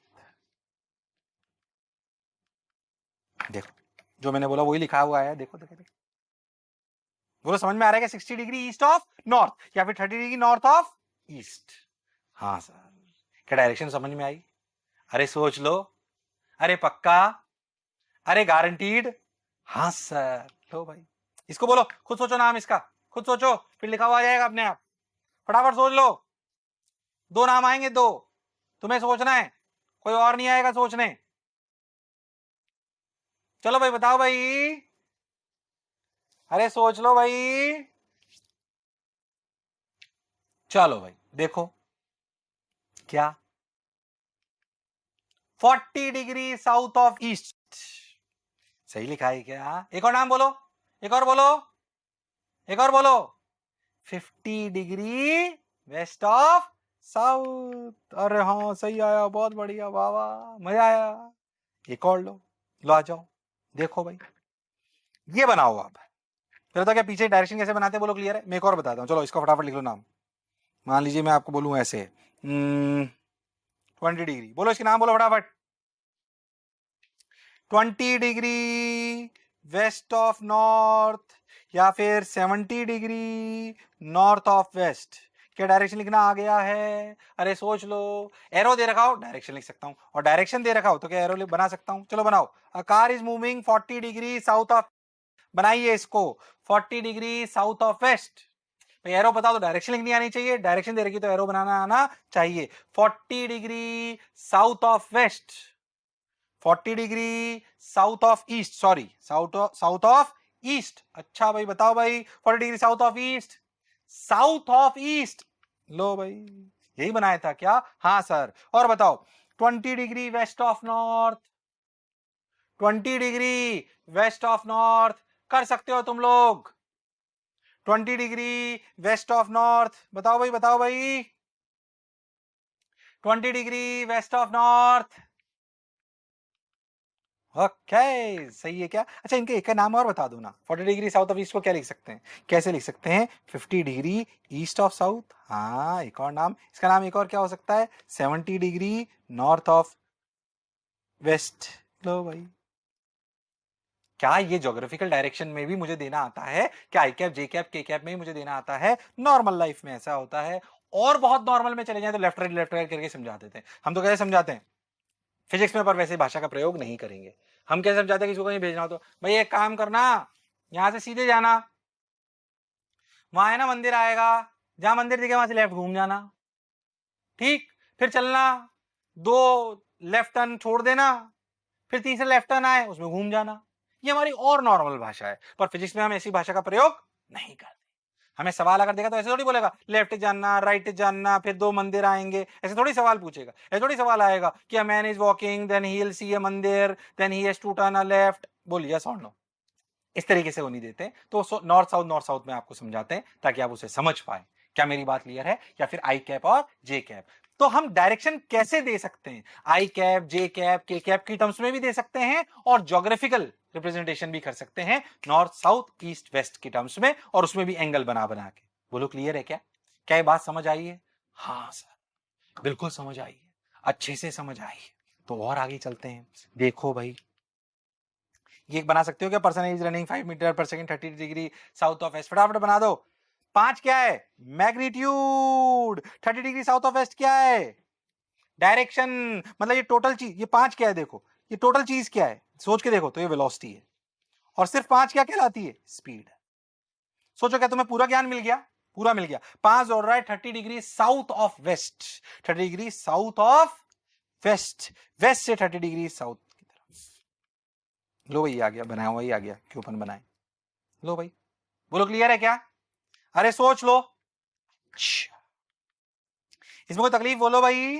देखो जो मैंने बोला वही लिखा हुआ है, देखो देखो देखो, बोलो समझ में आ रहा है क्या, 60 डिग्री ईस्ट ऑफ नॉर्थ या फिर 30 डिग्री नॉर्थ ऑफ ईस्ट। हाँ सर, क्या डायरेक्शन समझ में आई, अरे सोच लो, अरे पक्का, अरे गारंटीड। हाँ सर, लो भाई, इसको बोलो, खुद सोचो नाम इसका, खुद सोचो, फिर लिखा हुआ आ जाएगा अपने आप, फटाफट सोच लो, दो नाम आएंगे, दो तुम्हें सोचना है, कोई और नहीं आएगा सोचने। चलो भाई बताओ भाई, अरे सोच लो भाई, चलो भाई देखो, क्या, 40 डिग्री साउथ ऑफ ईस्ट, सही लिखा है क्या, एक और नाम बोलो, एक और बोलो, एक और बोलो, 50 डिग्री वेस्ट ऑफ साउथ। अरे हाँ सही आया, बहुत बढ़िया, वाह वाह, मजा आया। एक और लो आ जाओ, देखो भाई, ये बनाओ आप। फिर तो क्या पीछे डायरेक्शन कैसे बनाते हैं बोलो, क्लियर है, मैं एक और बताता हूँ, चलो इसका फटाफट लिख लो नाम। मान लीजिए मैं आपको बोलूं ऐसे 20 डिग्री, बोलो इसके नाम बोलो फटाफट, 20 डिग्री वेस्ट ऑफ नॉर्थ या फिर 70 डिग्री नॉर्थ ऑफ वेस्ट। क्या डायरेक्शन लिखना आ गया है, अरे सोच लो, एरो दे रखा हो डायरेक्शन लिख सकता हूं, और डायरेक्शन दे रखा हो तो क्या एरो बना सकता हूं, चलो बनाओ। A car is moving 40 degree south of, बनाइए इसको, 40 degree south of west. Arrow बताओ तो डायरेक्शन लिखनी आनी चाहिए, डायरेक्शन दे रखी तो एरो बनाना आना चाहिए। 40 degree south of west, 40 degree south of east, sorry south of east. अच्छा भाई बताओ भाई, 40 degree south of east, south of east, लो भाई यही बनाया था क्या, हाँ सर। और बताओ 20 degree west of north, 20 degree west of north, कर सकते हो तुम लोग, 20 डिग्री वेस्ट ऑफ नॉर्थ, बताओ भाई बताओ भाई, 20 degree west of north. Okay सही है क्या, अच्छा इनके एक का नाम और बता दो ना, 40 डिग्री साउथ ऑफ ईस्ट को क्या लिख सकते हैं, कैसे लिख सकते हैं, 50 डिग्री ईस्ट ऑफ साउथ। हाँ एक और नाम, इसका नाम एक और क्या हो सकता है, 70 डिग्री नॉर्थ ऑफ वेस्ट। लो भाई, क्या ये ज्योग्राफिकल डायरेक्शन में भी मुझे देना आता है, क्या आई cap J cap K cap में ही मुझे देना आता है, नॉर्मल लाइफ में ऐसा होता है, और बहुत नॉर्मल में चले जाए तो लेफ्ट राइट करके समझा देते हैं। हम तो कैसे समझाते हैं फिजिक्स में, पर वैसे भाषा का प्रयोग नहीं करेंगे। हम कैसे समझाते हैं, किसी को कहीं भेजना हो तो भाई एक काम करना, यहां से सीधे जाना, वहां है ना मंदिर आएगा, जहां मंदिर दिखे वहां से लेफ्ट घूम जाना, ठीक, फिर चलना, दो लेफ्ट टर्न छोड़ देना, फिर तीसरा लेफ्ट टर्न आए उसमें घूम जाना। ये हमारी और नॉर्मल भाषा है, पर फिजिक्स में हम ऐसी भाषा का प्रयोग नहीं करते। हमें सवाल अगर देगा तो ऐसे थोड़ी बोलेगा लेफ्ट जानना राइट जानना फिर दो मंदिर आएंगे, ऐसे थोड़ी सवाल पूछेगा, ऐसे थोड़ी सवाल आएगा कि a man is walking then he will see a mandir then he has to turn a left, बोलिए यस और नो। इस तरीके से वो नहीं देते, तो नॉर्थ साउथ में आपको समझाते हैं ताकि आप उसे समझ पाए। क्या मेरी बात क्लियर है, या फिर आई कैप और जे कैप। तो हम डायरेक्शन कैसे दे सकते हैं, आई cap J cap K cap की टर्म्स में भी दे सकते हैं, और ज्योग्राफिकल रिप्रेजेंटेशन भी कर सकते हैं नॉर्थ साउथ ईस्ट वेस्ट की टर्म्स में, और उसमें भी एंगल बना बना के। बोलो क्लियर है क्या, क्या ये बात समझ आई है, हाँ सर बिल्कुल समझ आई है, अच्छे से समझ आई है। तो और आगे चलते हैं, देखो भाई ये बना सकते हो क्या, person is running 5 metre per second 30 degree south of west, फटाफट बना दो। 5 क्या है, magnitude, 30 degree south of west क्या है, डायरेक्शन, मतलब ये टोटल चीज, ये 5 क्या है देखो, ये टोटल चीज क्या है, सोच के देखो तो ये वेलोसिटी है, और सिर्फ 5 क्या कहलाती है, स्पीड। सोचो क्या तुम्हें पूरा ज्ञान मिल गया, पूरा मिल गया। 5 दौड़ रहा है 30 degree south of west, 30 degree south of west, west से 30 डिग्री साउथ की तरफ। लो भाई आ गया, बनाया हुआ ही आ गया, क्यों अपन बनाए। लो भाई बोलो क्लियर है क्या, अरे सोच लो, इसमें कोई तकलीफ बोलो भाई,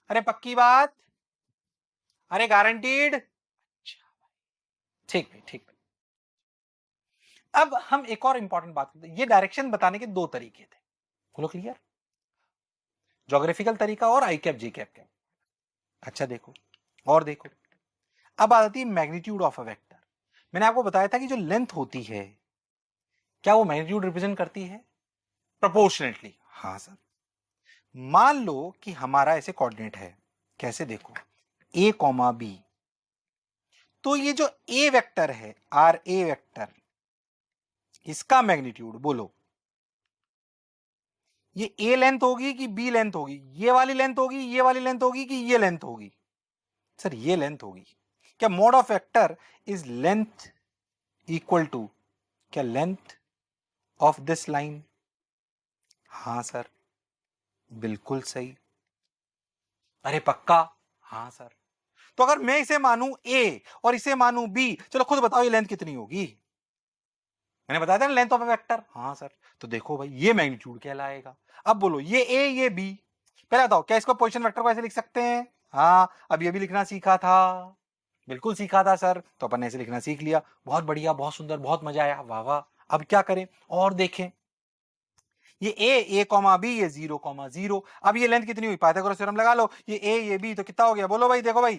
अरे पक्की बात, अरे गारंटीड, ठीक है ठीक है। अब हम एक और इंपॉर्टेंट बात करते हैं, ये डायरेक्शन बताने के दो तरीके थे, बोलो क्लियर, ज्योग्राफिकल तरीका और आई कैप जी कैप का। अच्छा देखो और देखो, अब आती है मैग्नीट्यूड ऑफ अ वेक्टर। मैंने आपको बताया था कि जो लेंथ होती है, क्या वो मैग्नीट्यूड रिप्रेजेंट करती है प्रोपोर्शनेटली, हाँ सर। मान लो कि हमारा ऐसे कोऑर्डिनेट है, कैसे देखो, a कॉमा बी, तो ये जो a वेक्टर है, आर ए वेक्टर, इसका मैग्नीट्यूड बोलो, ये a लेंथ होगी कि b लेंथ होगी, ये वाली लेंथ होगी, ये वाली लेंथ होगी कि ये लेंथ होगी, सर ये लेंथ होगी। क्या mode of vector is length equal to, क्या लेंथ ऑफ दिस लाइन, हाँ सर बिल्कुल सही, अरे पक्का, हाँ सर। तो अगर मैं इसे मानूं a और इसे मानूं b, चलो खुद बताओ ये लेंथ कितनी होगी, मैंने बताया था ना लेंथ ऑफ ए वेक्टर, हाँ सर। तो देखो भाई ये मैग्नीट्यूड कहलाएगा। अब बोलो ये a ये b, पहले बताओ क्या इसको पोजीशन वेक्टर को ऐसे लिख सकते हैं, हाँ अब ये भी लिखना सीखा था, बिल्कुल सीखा था सर, तो अपन ने ऐसे लिखना सीख लिया, बहुत बढ़िया बहुत सुंदर बहुत मजा आया, वाह वाह। अब क्या करें और देखें, ये a कॉमा बी, ये 0 कॉमा 0, अब ये लेंथ कितनी हुई, पाइथागोरस थ्योरम लगा लो, ये a ये b तो कितना हो गया, बोलो भाई, देखो भाई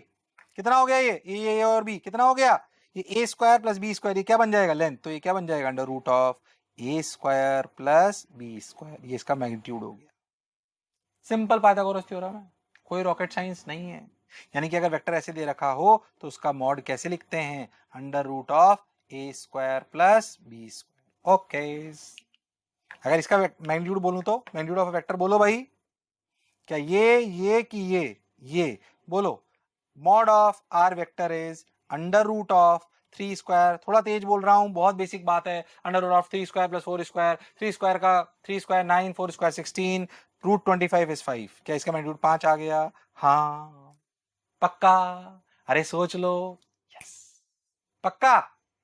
कितना हो गया, ये और b कितना हो गया, ये a square plus B square, ये क्या बन जाएगा लेंथ, तो ये क्या बन जाएगा under root of a square plus B square, ये इसका मैग्नीट्यूड हो गया। सिंपल पाइथागोरस थ्योरम है, कोई रॉकेट साइंस नहीं है। यानी कि अगर वेक्टर ऐसे दे रखा हो तो उसका मॉड कैसे लिखते हैं, under root of a square plus B square, okay. अगर इसका मैग्नीट्यूड बोलूं तो मैग्नीट्यूड ऑफ वेक्टर बोलो भाई, क्या ये कि ये बोलो, mod of R vector is under root of 3 square, थोड़ा तेज बोल रहा हूं, बहुत बेसिक बात है, under root of 3 square plus 4 square, 3 square का 3 स्क्वायर 9, 4 स्क्वायर 16, रूट 25 इज 5, क्या इसका मैग्नीट्यूड 5 आ गया, हाँ पक्का, अरे सोच लो, यस पक्का,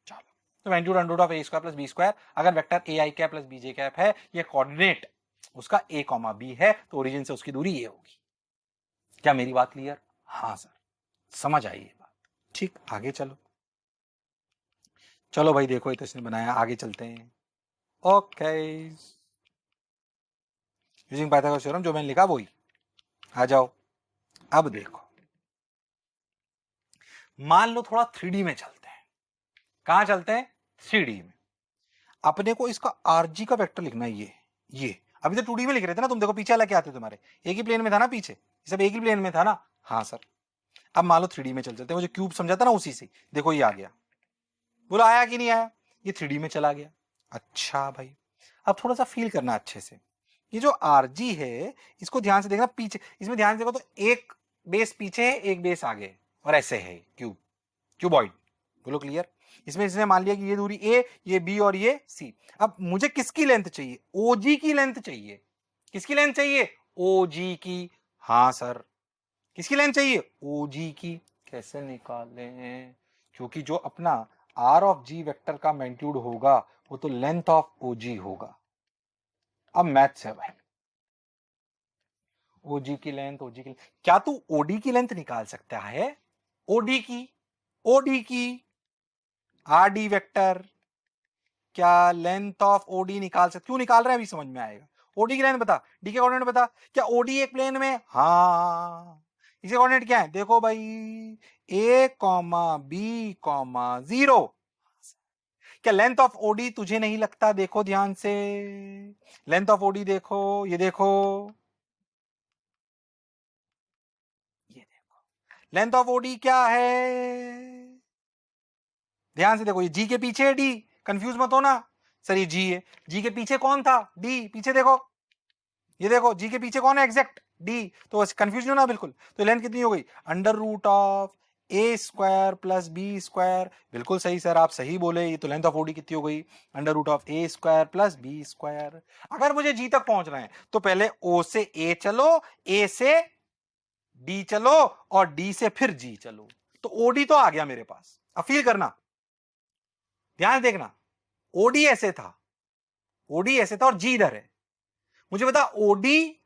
चलो। तो magnitude under root of A square plus B square, अगर vector a i cap plus b j cap है, ये कोऑर्डिनेट उसका a कॉमा बी है, तो ओरिजिन से उसकी दूरी ये होगी। क्या मेरी बात क्लियर, हाँ सर समझ आई ये बात, ठीक आगे चलो। चलो भाई देखो ये तो इसने बनाया, आगे चलते हैं, ओके। यूजिंग पाइथागोरस थ्योरम जो मैंने लिखा वही, आ जाओ। अब देखो मान लो थोड़ा 3D में चलते हैं, कहां चलते हैं, 3D में। अपने को इसका आरजी का वेक्टर लिखना है, ये अभी तो 2D में लिख रहे थे ना तुम, देखो पीछे अलग क्या थे तुम्हारे, एक ही प्लेन में था ना पीछे, सब एक ही प्लेन में था ना, हाँ सर। अब मान लो 3D में चल चलते हैं, वो जो क्यूब समझा था ना उसी से, देखो ये आ गया, बोलो आया कि नहीं आया, ये 3D में चला गया। अच्छा भाई अब थोड़ा सा फील करना अच्छे से, ये जो आरजी है इसको ध्यान से देखना, पीछे इसमें ध्यान से देखो तो एक बेस पीछे है एक बेस आगे, और ऐसे है क्यूब, क्यूबॉइड, बोलो क्लियर। इसमें इसने मान लिया कि ये दूरी ए, ये बी और ये सी। अब मुझे किसकी लेंथ चाहिए, ओजी की लेंथ चाहिए, किसकी लेंथ चाहिए, ओजी की, हाँ सर किसकी लेंथ चाहिए, ओजी की। कैसे निकालें, क्योंकि जो अपना आर ऑफ जी वेक्टर का मैग्नीट्यूड होगा वो तो लेंथ ऑफ ओजी होगा। अब मैथ्स है भाई, ओजी की लेंथ, ओजी की लेंथ, क्या तू ओडी की लेंथ निकाल सकता है, ओडी की, ओडी की, आर डी वेक्टर, क्या लेंथ ऑफ ओडी निकाल सकते, क्यों निकाल रहे हैं अभी समझ में आएगा। ओडी की लेंथ बता, डी के कोऑर्डिनेट बता, क्या ओडी एक प्लेन में, हाँ इसके कोऑर्डिनेट क्या है, देखो भाई ए कॉमा बी कॉमा 0। क्या लेंथ ऑफ ओडी तुझे नहीं लगता, देखो ध्यान से, लेंथ ऑफ ओडी देखो, ये देखो, ये देखो लेंथ ऑफ ओडी क्या है, ध्यान से देखो, ये जी के पीछे है डी, कंफ्यूज मत होना, सर ये जी है, जी के पीछे कौन था, डी, पीछे देखो, ये देखो जी के पीछे कौन है एग्जैक्ट, डी, तो कंफ्यूज नहीं होना बिल्कुल। तो लेंथ कितनी हो गई, under root of A square plus B square, बिल्कुल सही सर, आप सही बोले। ये तो लेंथ ऑफ ओडी कितनी हो गई, under root of A square plus B square. अगर मुझे जी तक पहुंचना है तो पहले ओ से ए चलो, ए से डी चलो और डी से फिर जी चलो, तो ओडी तो आ गया मेरे पास। अब फील करना, ध्यान देखना, ओडी ऐसे था, ओडी ऐसे था और जी इधर है। मुझे बता ओडी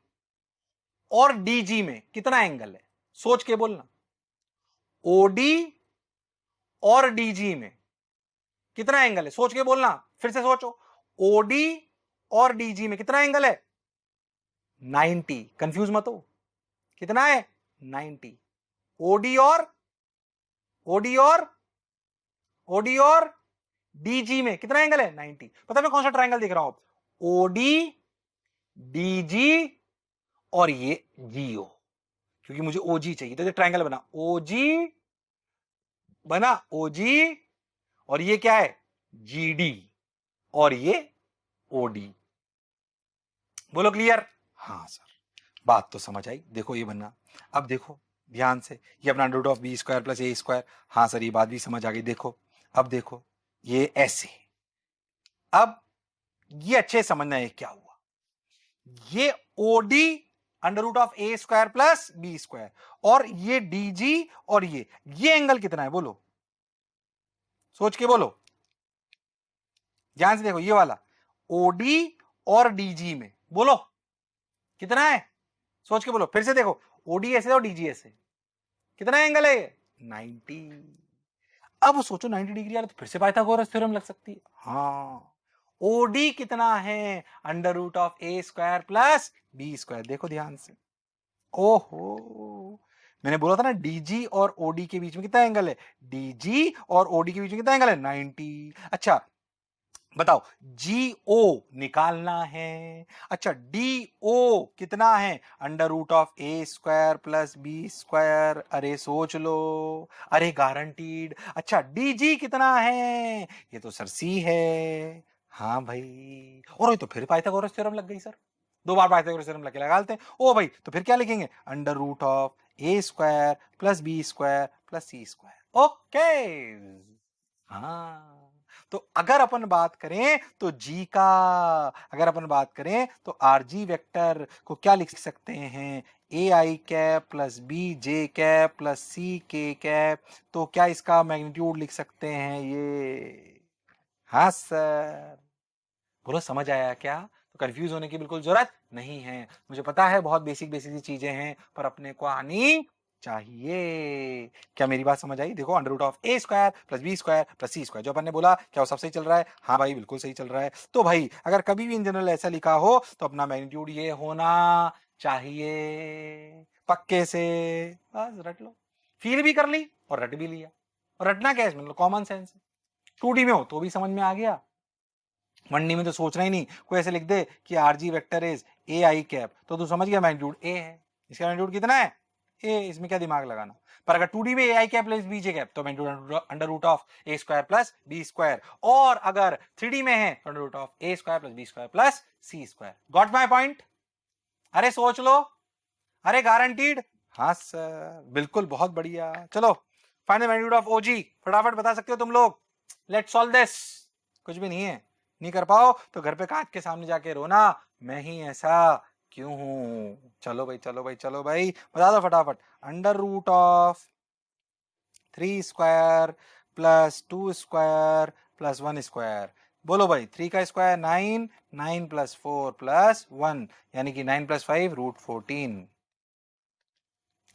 और डीजी में कितना एंगल है, सोच के बोलना। ओडी और डीजी में कितना एंगल है, सोच के बोलना, फिर से सोचो। ओडी और डीजी में कितना एंगल है, 90, कंफ्यूज मत हो, कितना है 90। ओडी और ओडी और ओडी और डीजी में कितना एंगल है 90। पता मैं कौन सा ट्रायंगल दिख रहा हूं, ओडी डीजी और ये जीओ, क्योंकि मुझे ओजी चाहिए तो ये ट्रायंगल बना, ओजी बना, ओजी और ये क्या है जीडी और ये ओडी। बोलो क्लियर। हाँ सर, बात तो समझ आई। देखो ये बनना, अब देखो ध्यान से, ये अपना root of B square plus A square, हाँ सर ये बात भी समझ आ गई। देखो अब देखो ये ऐसे, अब ये अच्छे समझना है क्या हुआ, ये OD under root of A square plus B square और ये डीजी और ये एंगल कितना है बोलो, सोच के बोलो, ध्यान से देखो, ये वाला ओडी और डीजी में बोलो कितना है, सोच के बोलो, फिर से देखो, ओडी ऐसे और डीजी ऐसे, कितना एंगल है ये 90। अब सोचो 90 डिग्री आ रहा तो फिर से पाइथागोरस थ्योरम लग सकती है। हाँ, ओडी कितना है under root of A square plus B square, देखो ध्यान से। ओहो, मैंने बोला था ना डीजी और ओडी के बीच में कितना एंगल है, डीजी और ओडी के बीच में कितना एंगल है 90। अच्छा बताओ, जी ओ निकालना है। अच्छा डी ओ कितना है under root of A square plus B square, अरे सोच लो, अरे गारंटीड। अच्छा डी जी कितना है, ये तो सर सी है। हाँ भाई, और ये तो फिर पाइथागोरस थ्योरम लग गई सर, दो बार पाइथागोरस थ्योरम लगा लेते हैं। ओ भाई तो फिर क्या लिखेंगे, under root of A square plus B square plus C square. Okay, हाँ तो अगर अपन बात करें तो जी का, अगर अपन बात करें तो आर जी वेक्टर को क्या लिख सकते हैं, a i cap plus b j cap plus c k cap, तो क्या इसका मैग्नीट्यूड लिख सकते हैं ये। हाँ सर, बोलो समझ आया क्या, तो कंफ्यूज होने की बिल्कुल जरूरत नहीं है। मुझे पता है बहुत बेसिक बेसिक सी चीजें हैं पर अपने को आनी चाहिए। क्या मेरी बात समझ आई। देखो under root of A square plus B square plus C square, जो अपन ने बोला क्या वो सब सही चल रहा है, हाँ भाई बिल्कुल सही चल रहा है। तो भाई अगर कभी भी इन जनरल ऐसा लिखा हो तो अपना मैग्नीट्यूड ये होना चाहिए, पक्के से, बस रट लो। फील भी कर ली और रट भी लिया, और रटना क्या है इसमें, कॉमन सेंस है। 2D में हो तो भी समझ में आ गया, 1D में तो सोचना ही नहीं, कोई ऐसे लिख दे कि R G vector is a i cap तो तू समझ गया मैग्नीट्यूड ए है, इसका मैग्नीट्यूड कितना है ए, इसमें क्या दिमाग लगाना। पर अगर 2D में a i cap plus b j cap तो magnitude under root of A square plus B square, और अगर 3D में है तो under root of A square plus B square plus C square. Got my point. अरे सोच लो, अरे गारंटीड। हाँ सर बिल्कुल, बहुत बढ़िया। चलो फाइनल मैग्नीट्यूड ऑफ ओजी फटाफट बता सकते हो तुम लोग, लेट्स सॉल्व दिस। कुछ भी नहीं है, नहीं कर पाओ तो घर पे कांच के सामने जाके रोना, मैं ही ऐसा क्यों हूं। चलो भाई चलो भाई चलो भाई, बता दो फटाफट। Under root of 3 square plus 2 square plus 1 square, बोलो भाई 3 का स्क्वायर 9, 9 प्लस 4 प्लस 1 यानी कि 9 प्लस 5 रूट 14।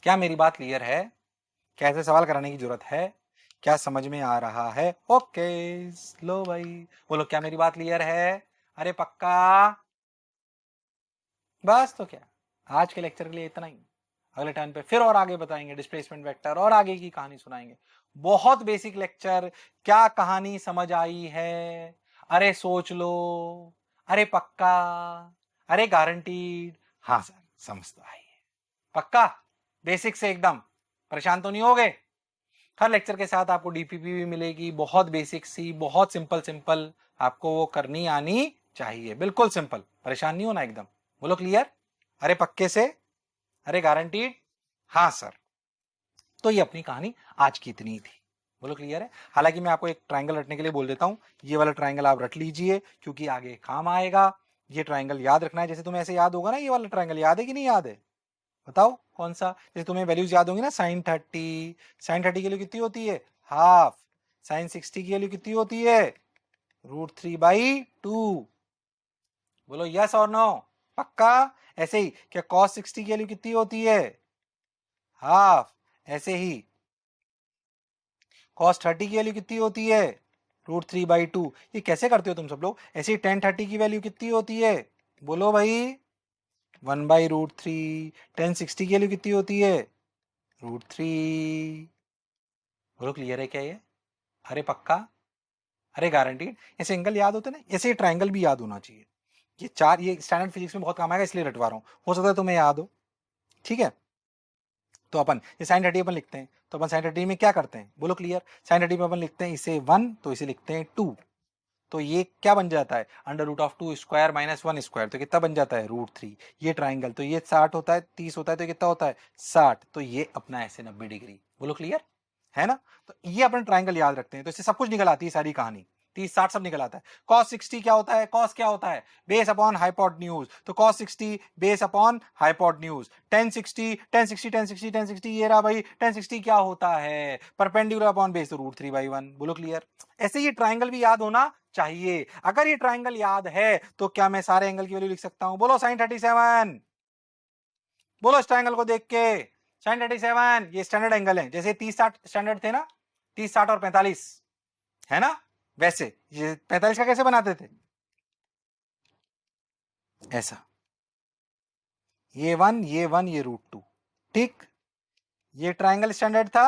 क्या मेरी बात क्लियर है, कैसे सवाल कराने की जरूरत है, क्या समझ में आ रहा है। ओके लो भाई, बोलो क्या मेरी बात क्लियर है, अरे पक्का। बस तो क्या, आज के लेक्चर के लिए इतना ही। अगले टाइम पे फिर और आगे बताएंगे डिस्प्लेसमेंट वेक्टर और आगे की कहानी सुनाएंगे। बहुत बेसिक लेक्चर, क्या कहानी समझ आई है, अरे सोच लो, अरे पक्का, अरे गारंटीड। हाँ सर समझ तो आई है, पक्का, बेसिक से एकदम परेशान तो नहीं हो गए। हर लेक्चर के साथ आपको डीपीपी भी मिलेगी, बहुत बेसिक सी, बहुत सिंपल सिंपल, आपको वो करनी आनी चाहिए, बिल्कुल सिंपल, परेशान नहीं होना एकदम। बोलो क्लियर, अरे पक्के से, अरे गारंटीड। हाँ सर, तो ये अपनी कहानी आज की इतनी थी। बोलो क्लियर है? हालांकि मैं आपको एक ट्रायंगल रटने के लिए बोल देता हूं, ये वाला ट्रायंगल आप रट लीजिए क्योंकि आगे काम आएगा। ये ट्रायंगल याद रखना है, जैसे तुम्हें ऐसे याद होगा ना, ये वाला ट्रायंगल याद है कि नहीं याद है? बताओ कौन सा? जैसे तुम्हें वैल्यूज याद होंगी ना, sin 30 की वैल्यू कितनी होती है? हाफ। sin 60 की वैल्यू कितनी होती है? √3/2। बोलो यस और नो? पक्का? ऐसे ही क्या cos 60 की वैल्यू कितनी होती है? हाफ। ऐसे ही cos 30 की वैल्यू कितनी होती है? √3/2। ये कैसे करते हो तुम सब लोग? ऐसे ही tan 30 की वैल्यू कितनी होती है? बोलो भाई। 1/√3। tan 60 की वैल्यू कितनी होती है? √3। बोलो क्लियर है क्या ये? अरे पक्का? अरे गारंटीड? ऐसे एंगल याद होते ना, ऐसे ट्राइंगल भी याद होना चाहिए। ये चार, ये स्टैंडर्ड फिजिक्स में बहुत काम आएगा इसलिए रटवा रहा हूं, हो सकता है तुम्हें याद हो। ठीक है, तो अपन ये sin 30 अपन लिखते हैं, तो अपन sin 30 में क्या करते हैं? बोलो क्लियर? sin 30 में अपन लिखते हैं इसे 1, तो इसे लिखते हैं 2। तो ये क्या बन जाता है? √2² - 1², तो कितना बन जाता है? √3। ये ट्राइंगल, तो ये 60 होता है, 30 होता है, तो कितना होता है? 60। तो ये अपना ऐसे 90 डिग्री। बोलो क्लियर है ना? तो ये अपन ट्राइंगल याद रखते हैं, तो इससे सब कुछ निकल आती है, सारी कहानी 30 60 सब निकल आता है। cos 60 क्या होता है? cos क्या होता है? Base upon hypotenuse. तो cos 60 base upon hypotenuse. tan 60 ये रहा भाई। tan 60 क्या होता है? परपेंडिकुलर अपॉन बेस, तो √3/1। बोलो क्लियर? ऐसे ये ट्राइंगल भी याद होना चाहिए। अगर ये ट्राइंगल याद है तो क्या मैं सारे एंगल की वैल्यू लिख सकता हूं? बोलो sin 37। बोलो इस ट्राइंगल को देख के। sin 37 ये स्टैंडर्ड एंगल है, जैसे 30 60 स्टैंडर्ड थे ना, 30 60 और 45 है ना, वैसे ये 45 का कैसे बनाते थे? ऐसा, ये 1 ये 1 ये √2। ठीक, ये ट्राइंगल स्टैंडर्ड था।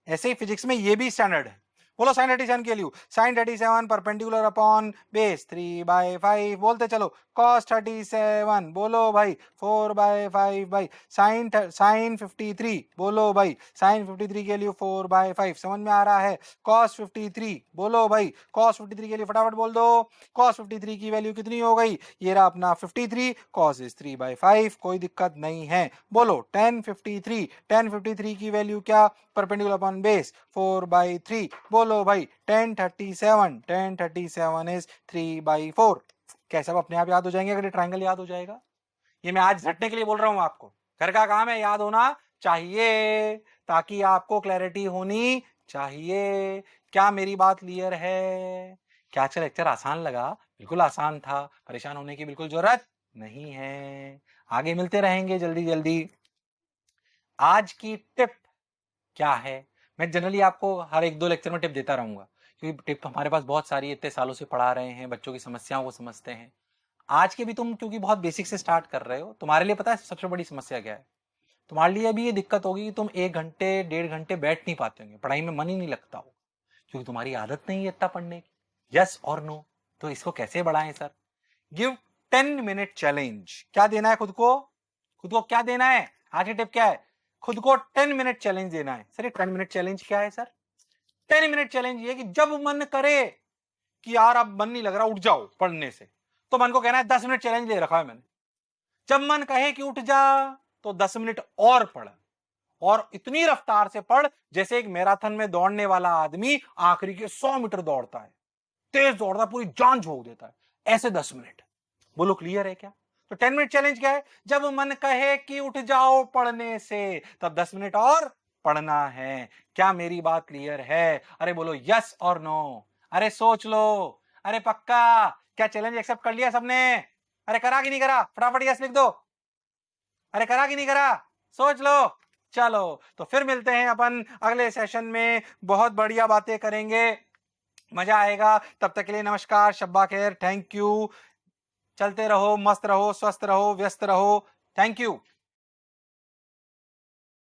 ऐसे ही फिजिक्स में ये भी स्टैंडर्ड है। बोलो sin 37 के लिए। sin 37 perpendicular upon base 3/5। बोलते चलो। cos 37 बोलो भाई 4/5 भाई। sin 53 बोलो भाई। sin 53 के लिए 4/5 समझ में आ रहा है? cos 53 बोलो भाई। cos 53 के लिए फटाफट बोल दो। cos 53 की वैल्यू कितनी हो गई? ये रहा अपना 53। cos इज 3/5, कोई दिक्कत नहीं है। बोलो tan 53 की वैल्यू क्या? Perpendicular upon base 4/3। बोलो भाई tan 37 इज 3/4। क्या सब अपने आप याद हो जाएंगे अगर ये ट्राइंगल याद हो जाएगा? ये मैं आज झटने के लिए बोल रहा हूं आपको, घर का काम है, याद होना चाहिए, ताकि आपको क्लैरिटी होनी चाहिए। क्या मेरी बात क्लियर है? क्या अच्छा लेक्चर आसान लगा? बिल्कुल आसान था, परेशान होने की बिल्कुल जरूरत नहीं है। आगे मिलते रहेंगे जल्दी जल्दी। आज की टिप क्या है? मैं जनरली आपको हर 1-2 लेक्चर में टिप देता रहूंगा, क्योंकि टिप हमारे पास बहुत सारी, इतने सालों से पढ़ा रहे हैं, बच्चों की समस्याओं को समझते हैं। आज के भी तुम क्योंकि बहुत बेसिक से स्टार्ट कर रहे हो, तुम्हारे लिए पता है सबसे बड़ी समस्या क्या है? तुम्हारे लिए अभी ये दिक्कत होगी कि तुम 1 घंटे 1.5 घंटे बैठ नहीं पाते होंगे, पढ़ाई में मन ही नहीं लगता हो, क्योंकि तुम्हारी आदत नहीं है इतना पढ़ने की। यस और नो? तो इसको कैसे बढ़ाएं सर? Give 10 minute challenge. क्या देना है खुद को? खुद को क्या देना है? आज की टिप क्या है? खुद को 10 मिनट चैलेंज देना है। सर ये 10 मिनट चैलेंज क्या है सर? 10 मिनट चैलेंज ये कि जब मन करे कि यार अब मन नहीं लग रहा, उठ जाओ पढ़ने से, तो मन को कहना है 10 मिनट चैलेंज ले रखा है मैंने। जब मन कहे कि उठ जा, तो 10 मिनट और पढ़, और इतनी रफ्तार से पढ़ जैसे एक मैराथन में दौड़ने वाला आदमी आखिरी के 100 मीटर दौड़ता है, तेज दौड़ता, पूरी जान झोंक देता है, ऐसे 10 मिनट। बोलो क्लियर है क्या? तो 10 मिनट चैलेंज क्या है? जब मन कहे कि उठ जाओ पढ़ने से, तब 10 मिनट और पढ़ना है। क्या मेरी बात क्लियर है? अरे बोलो यस और नो? अरे सोच लो। अरे पक्का? क्या चैलेंज एक्सेप्ट कर लिया सबने? अरे करा कि नहीं करा? फटाफट यस लिख दो। अरे करा कि नहीं करा? सोच लो। चलो तो फिर मिलते हैं अपन अगले सेशन में, बहुत बढ़िया बातें करेंगे, मजा आएगा। तब तक के लिए नमस्कार, शब्बा खैर, थैंक यू। चलते रहो, मस्त रहो, स्वस्थ रहो, व्यस्त रहो। Thank you.